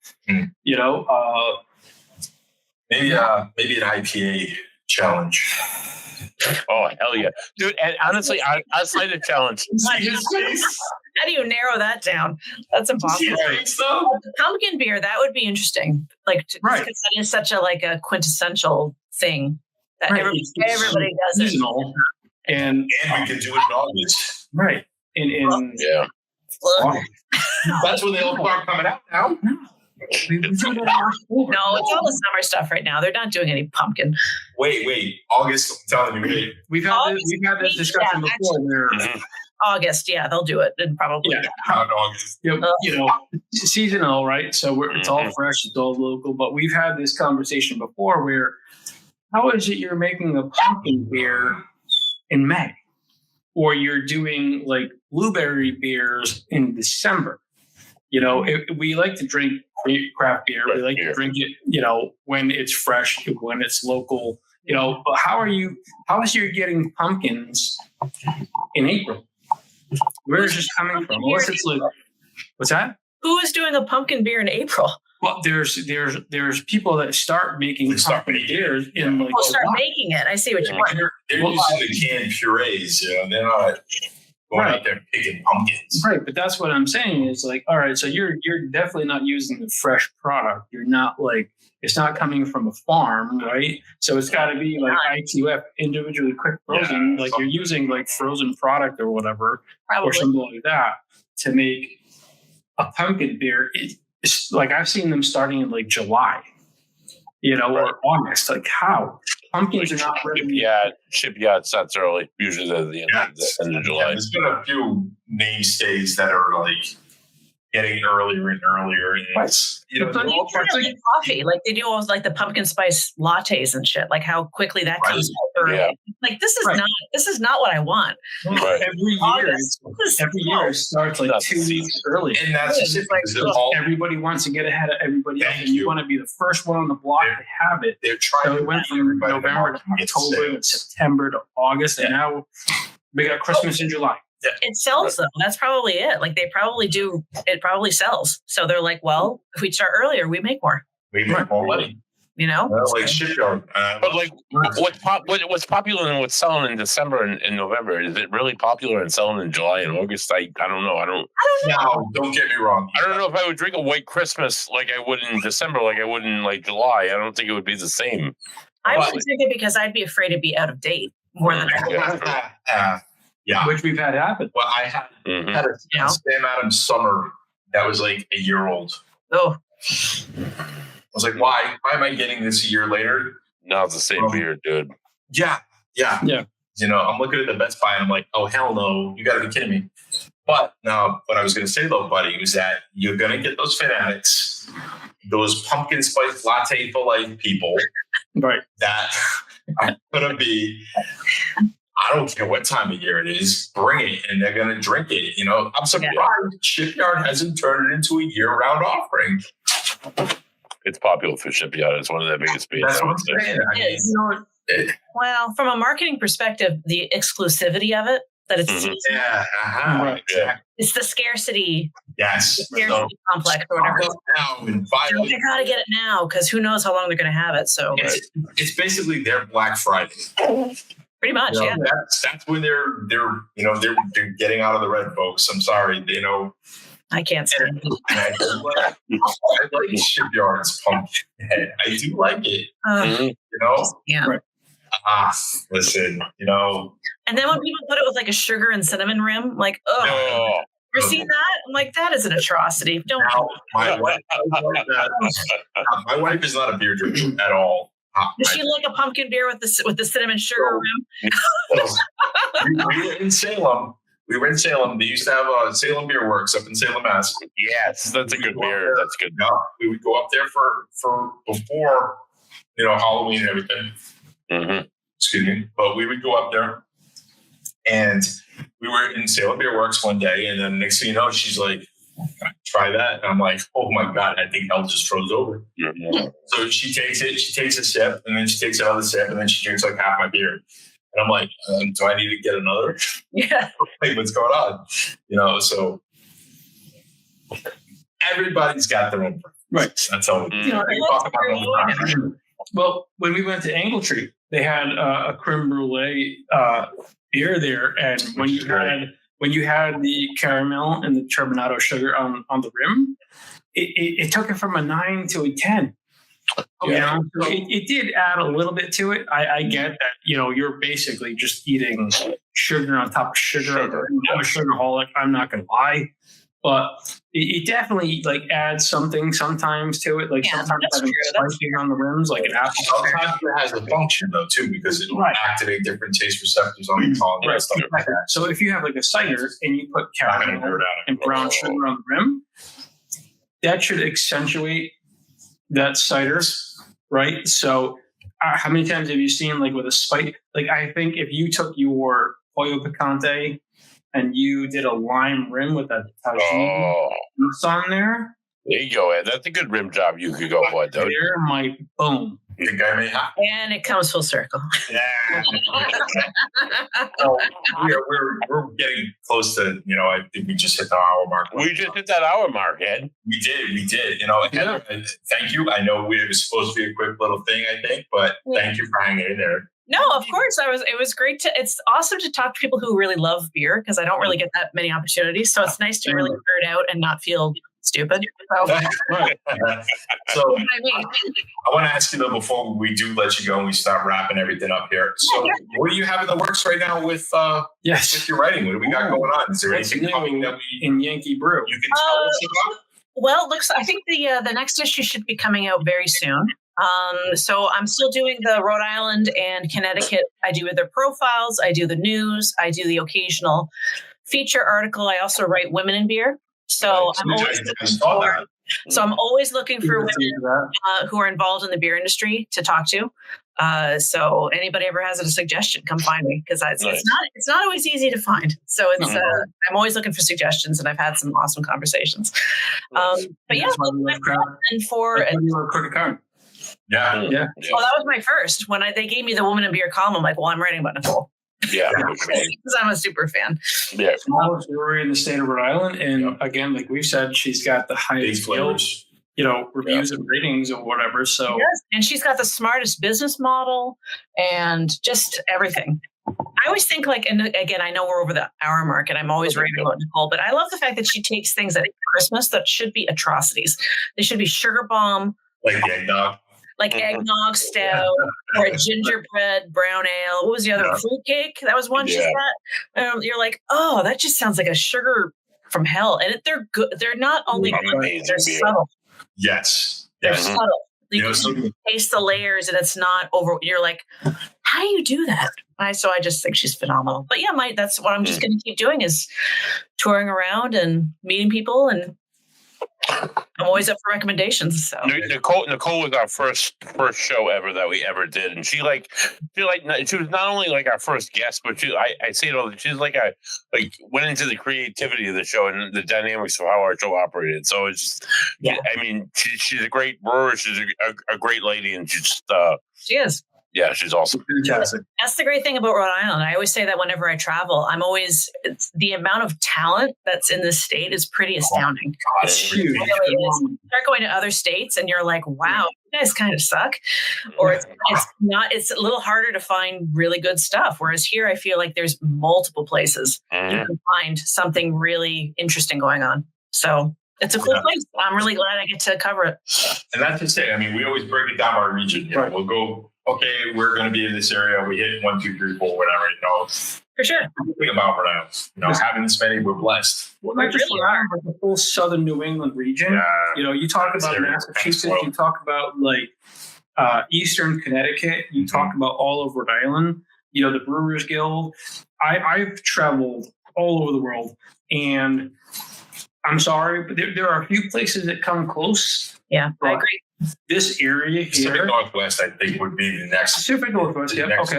maybe an IPA challenge. Oh hell yeah, dude! And honestly, I cider challenge. How do you narrow that down? That's impossible. The pumpkin beer, that would be interesting. Like, because that is such a quintessential thing that everybody does seasonal. it. And we can do it in August. Right. That's when they all start coming out now. No, it's all the summer stuff right now. They're not doing any pumpkin. Wait. August, I'm telling you. We've had this discussion before. August, they'll do it. And probably August. Seasonal, right? So it's all fresh, it's all local. But we've had this conversation before where how is it you're making a pumpkin beer in May, or you're doing like blueberry beers in December? We like to drink craft beer. We like to drink it, when it's fresh, when it's local. But how is you getting pumpkins in April? Where is this coming from? What's that? Who is doing a pumpkin beer in April? Well, there's people that start making pumpkin beers in like. Well, start making it. I see what you're saying. They're using the canned purees. They're not going out there picking pumpkins. Right, but that's what I'm saying is like, all right, so you're definitely not using the fresh product. You're not like, it's not coming from a farm, right? So it's got to be like IQF, individually quick frozen. Like you're using like frozen product or whatever, or something like that to make a pumpkin beer. It's like I've seen them starting in like July, or August. Like how? Pumpkins are not ready. Shipyard starts early. Usually they're the end of July. Yeah, there's been a few mainstays that are like getting earlier and earlier. And it's, like coffee. Like they do all like the pumpkin spice lattes and shit. Like how quickly that comes out. Yeah. Like this is not what I want. Right. Every year it starts like 2 weeks early. And that's just like everybody wants to get ahead of everybody else. And you want to be the first one on the block to have it. They're trying to went from November to October to September to August, and now we got Christmas in July. Yeah. It sells though. That's probably it. Like they probably do. It probably sells. So they're like, well, if we start earlier, we make more. We make more money. Like Shipyard. But like, what's popular and what's selling in December and November? Is it really popular and selling in July and August? I don't know. I don't know. No, don't get me wrong. I don't know if I would drink a white Christmas like I would in December, like I would in like July. I don't think it would be the same. I would drink it because I'd be afraid to be out of date more than I would. Yeah, which we've had happen. Well, I had a Sam Adams summer that was like a year old. Oh, I was like, why? Why am I getting this a year later? Now it's the same beer, dude. Yeah. I'm looking at the Best Buy and I'm like, oh hell no, you got to be kidding me. But now, what I was going to say though, buddy, was that you're going to get those fanatics, those pumpkin spice latte for life people, right? That are going to be. I don't care what time of year it is, bring it, and they're going to drink it. I'm surprised Shipyard hasn't turned it into a year-round offering. It's popular for Shipyard. It's one of their biggest beers. That's what I'm saying. Well, from a marketing perspective, the exclusivity of it, that it's seasonal. Right. Yeah. It's the scarcity. Yes. Scarcity complex or whatever. Now and buy it. They got to get it now because who knows how long they're going to have it. So it's basically their Black Friday. Pretty much, yeah. That's when they're getting out of the red, folks. I'm sorry, I can't stand it. I like Shipyard's pumpkin. I do like it. Yeah. Right. Listen, And then when people put it with like a sugar and cinnamon rim, like, ever seen that? I'm like, that is an atrocity. Don't. My wife is not a beer drinker at all. Does she like a pumpkin beer with the cinnamon sugar rim? We were in Salem. They used to have Salem Beer Works up in Salem, Mass. Yes, that's a good beer. That's good. Yeah, we would go up there for before Halloween and everything. Mm-hmm. Excuse me, but we would go up there, and we were in Salem Beer Works one day, and then next thing you know, she's like, try that. And I'm like, oh my God, I think hell just froze over. Mm-hmm. So she takes a sip, and then she takes another sip, and then she drinks like half my beer. And I'm like, do I need to get another? Yeah. Like, what's going on? So everybody's got their own preference. Right. That's how we talk about it all the time. Well, when we went to Angletree, they had a creme brulee beer there, and when you had the caramel and the turbinado sugar on the rim, it took it from a 9 to a 10. Yeah. So it did add a little bit to it. I get that. You're basically just eating sugar on top of sugar. I'm a sugarholic. I'm not going to lie, but it definitely like adds something sometimes to it. Like sometimes having spiking on the rims, like an apple. Sometimes it has a function though too, because it will activate different taste receptors on the tongue and stuff like that. So if you have like a cider and you put caramel and brown sugar on the rim, that should accentuate that cider, right? So how many times have you seen like with a spice? Like I think if you took your pollo picante and you did a lime rim with that tagine juice on there. There you go, Ed. That's a good rim job you could go for, dude. There might boom. You think I may have? And it comes full circle. Yeah. So we're getting close to, I think we just hit the hour mark. We just hit that hour mark, Ed. We did. Heather, thank you. I know it was supposed to be a quick little thing, I think, but thank you for hanging in there. No, of course. It was great it's awesome to talk to people who really love beer because I don't really get that many opportunities. So it's nice to really nerd out and not feel stupid. So, so I want to ask you though, before we do let you go and we start wrapping everything up here. So what do you have in the works right now with your writing? What do we got going on? Is there anything coming that in Yankee Brew you can tell us about? Well, I think the next issue should be coming out very soon. So I'm still doing the Rhode Island and Connecticut. I do their profiles. I do the news. I do the occasional feature article. I also write women in beer. So I'm always looking for women who are involved in the beer industry to talk to. So anybody ever has a suggestion, come find me because it's not always easy to find. So I'm always looking for suggestions, and I've had some awesome conversations. But yeah, and for Crooked Card. Yeah. Well, that was my first. When they gave me the Woman in Beer column, I'm like, well, I'm writing about Nicole. Yeah, because I'm a super fan. Yeah, smallest brewery in the state of Rhode Island, and again, like we've said, she's got the highest flavors, reviews and ratings or whatever. So, and she's got the smartest business model and just everything. I always think and again, I know we're over the hour mark, and I'm always raving about Nicole, but I love the fact that she takes things at Christmas that should be atrocities. They should be sugar bomb, like the eggnog. Like eggnog stout or a gingerbread brown ale. What was the other? Fruitcake? That was one she got. You're like, oh, that just sounds like a sugar from hell. And they're good. They're not only good, they're subtle. Yes. They're subtle. You can taste the layers and it's not over. You're like, how do you do that? So I just think she's phenomenal. But yeah, that's what I'm just going to keep doing is touring around and meeting people, and I'm always up for recommendations. So Nicole was our first show ever that we ever did, and she was not only like our first guest, but I say it all. She's went into the creativity of the show and the dynamics of how our show operated. So it's just, I mean, she's a great brewer. She's a great lady, and she is. Yeah, she's awesome. Fantastic. That's the great thing about Rhode Island. I always say that whenever I travel, the amount of talent that's in this state is pretty astounding. It's huge. You start going to other states and you're like, wow, you guys kind of suck. Or it's a little harder to find really good stuff. Whereas here, I feel like there's multiple places you can find something really interesting going on. So it's a cool place. I'm really glad I get to cover it. And that's just it. I mean, we always break it down by region. We'll go, okay, we're going to be in this area. We hit 1, 2, 3, 4, whatever, For sure. Think about Rhode Island. Having this many, we're blessed. Well, not just Rhode Island, but the whole southern New England region. You talk about Massachusetts, you talk about eastern Connecticut, you talk about all of Rhode Island, the Brewers Guild. I've traveled all over the world, and I'm sorry, but there are a few places that come close. Yeah, I agree. This area here, Pacific Northwest, I think, would be the next. Pacific Northwest,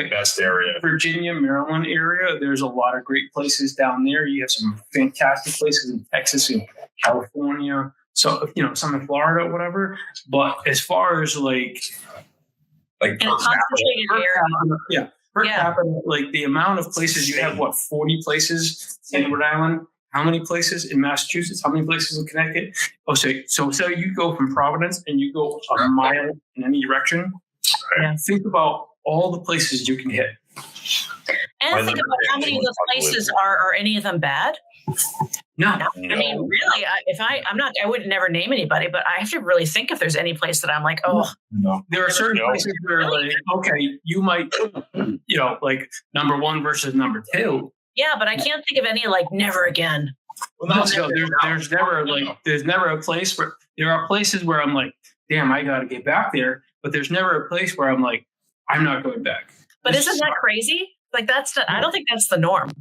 best area. Virginia, Maryland area. There's a lot of great places down there. You have some fantastic places in Texas and California. So some in Florida, or whatever. But as far as per capita, the amount of places you have, 40 places in Rhode Island. How many places in Massachusetts? How many places in Connecticut? Oh, so you go from Providence and you go a mile in any direction. Right. Think about all the places you can hit. And think about how many of those places are any of them bad? No. I mean, really, I would never name anybody, but I have to really think if there's any place that I'm like, oh. No. There are certain places where you might, number 1 versus number 2. Yeah, but I can't think of any never again. Well, there's never a place where there are places where I'm like, damn, I got to get back there. But there's never a place where I'm like, I'm not going back. But isn't that crazy? I don't think that's the norm.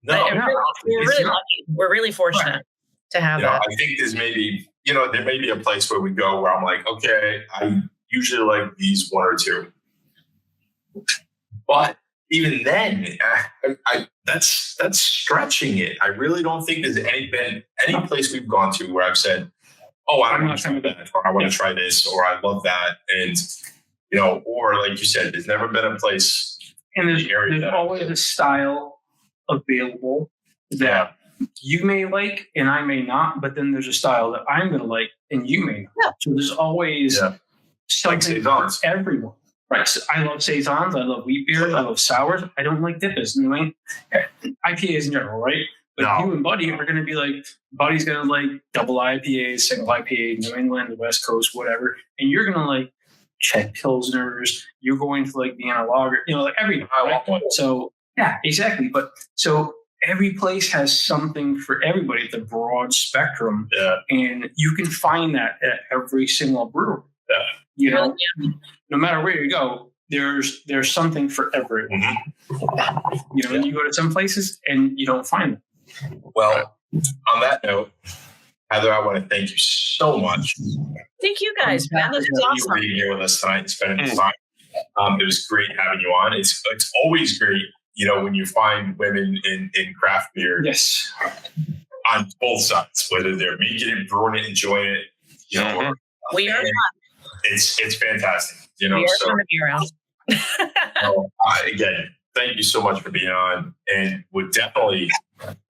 No, we're really lucky. We're really fortunate to have that. I think there may be a place where we go where I'm like, okay, I usually like these 1 or 2. But even then, that's stretching it. I really don't think there's been any place we've gone to where I've said, "Oh, I don't want to try that," or "I want to try this," or "I love that," and or like you said, there's never been a place. And there's always a style available that you may like and I may not, but then there's a style that I'm going to like and you may not. Yeah. So there's always something for everyone. Right. So I love saisons. I love wheat beers. I love sours. I don't like dippers. IPAs in general, right? But you and Buddy are going to be like, Buddy's going to like double IPAs, single IPA, New England, the West Coast, whatever. And you're going to like Czech Pilsners. You're going to like Vienna Lager, like everything. Right? So, yeah, exactly. But so every place has something for everybody. It's a broad spectrum. Yeah. And you can find that at every single brewery. Yeah. No matter where you go, there's something for everyone. Mm-hmm. And you go to some places and you don't find them. Well, on that note, Heather, I want to thank you so much. Thank you guys, man. This is awesome. For being here with us tonight and spending this time. It was great having you on. It's always great, when you find women in craft beer. Yes. On both sides, whether they're making it, brewing it, enjoying it. We are. It's fantastic. We are going to be around. Again, thank you so much for being on, and we're definitely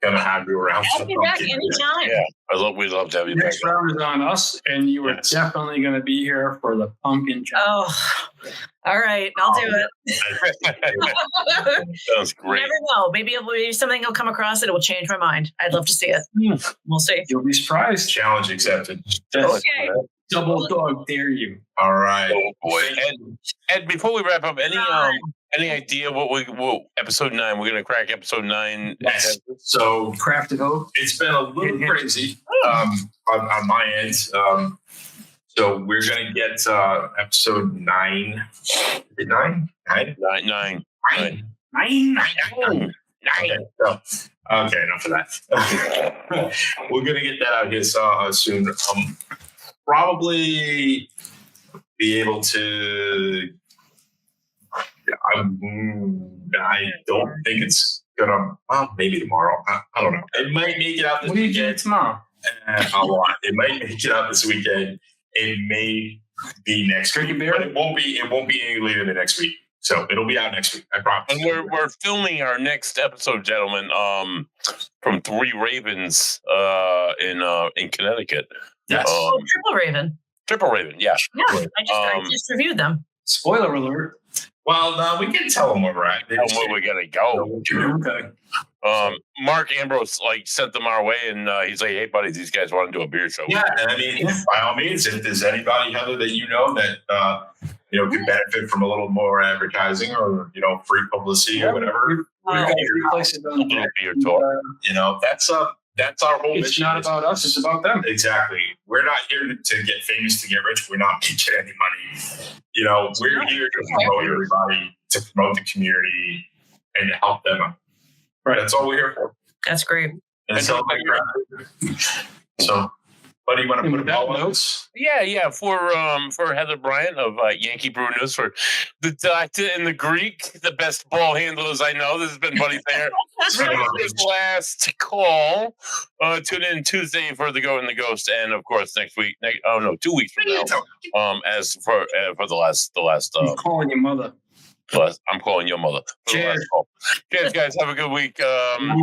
going to have you around. I'll be back anytime. Yeah, we'd love to have you back. Next round is on us, and you are definitely going to be here for the pumpkin challenge. Oh, all right. I'll do it. Sounds great. You never know. Maybe something will come across it will change my mind. I'd love to see it. We'll see. You'll be surprised. Challenge accepted. Okay. Double dog dare you. All right. Oh boy. Ed, before we wrap up, any idea what episode 9? We're gonna crack episode 9. Yes. So crafted oak. It's been a little crazy on my end. So we're gonna get episode 9. Is it 9? 9? 9. 9. Okay, enough of that. We're gonna get that out here soon. Probably be able to. I don't think it's gonna. Well, maybe tomorrow. I don't know. It might make it out this weekend. What do you do tomorrow? A lot. It might make it out this weekend. It may be next week, but it won't be. It won't be any later than next week. So it'll be out next week. I promise. And we're filming our next episode, gentlemen. From Three Ravens in Connecticut. Yes. Triple Raven. Yeah. Yeah. I just reviewed them. Spoiler alert. Well, no, we can tell them where we're at. Tell them where we're gonna go. Okay. Mark Ambrose sent them our way, and he's like, "Hey, buddy, these guys want to do a beer show." Yeah, and I mean, by all means, if there's anybody, Heather, that that could benefit from a little more advertising or free publicity or whatever, we've got 3 places on the beer talk. That's our whole mission. It's not about us; it's about them. Exactly. We're not here to get famous, to get rich. We're not making any money. We're here to promote everybody, to promote the community, and to help them out. Right. That's all we're here for. That's great. And so, buddy, you want to put a ball notes? Yeah. For Heather Bryant of Yankee Brew News, for the Doctor and the Greek, the best ball handlers I know. This has been Buddy Thayer. His last call. Tune in Tuesday for the Go and the Ghost, and of course next week. 2 weeks from now. As for the last. I'm calling your mother. I'm calling your mother. Cheers. Cheers, guys. Have a good week.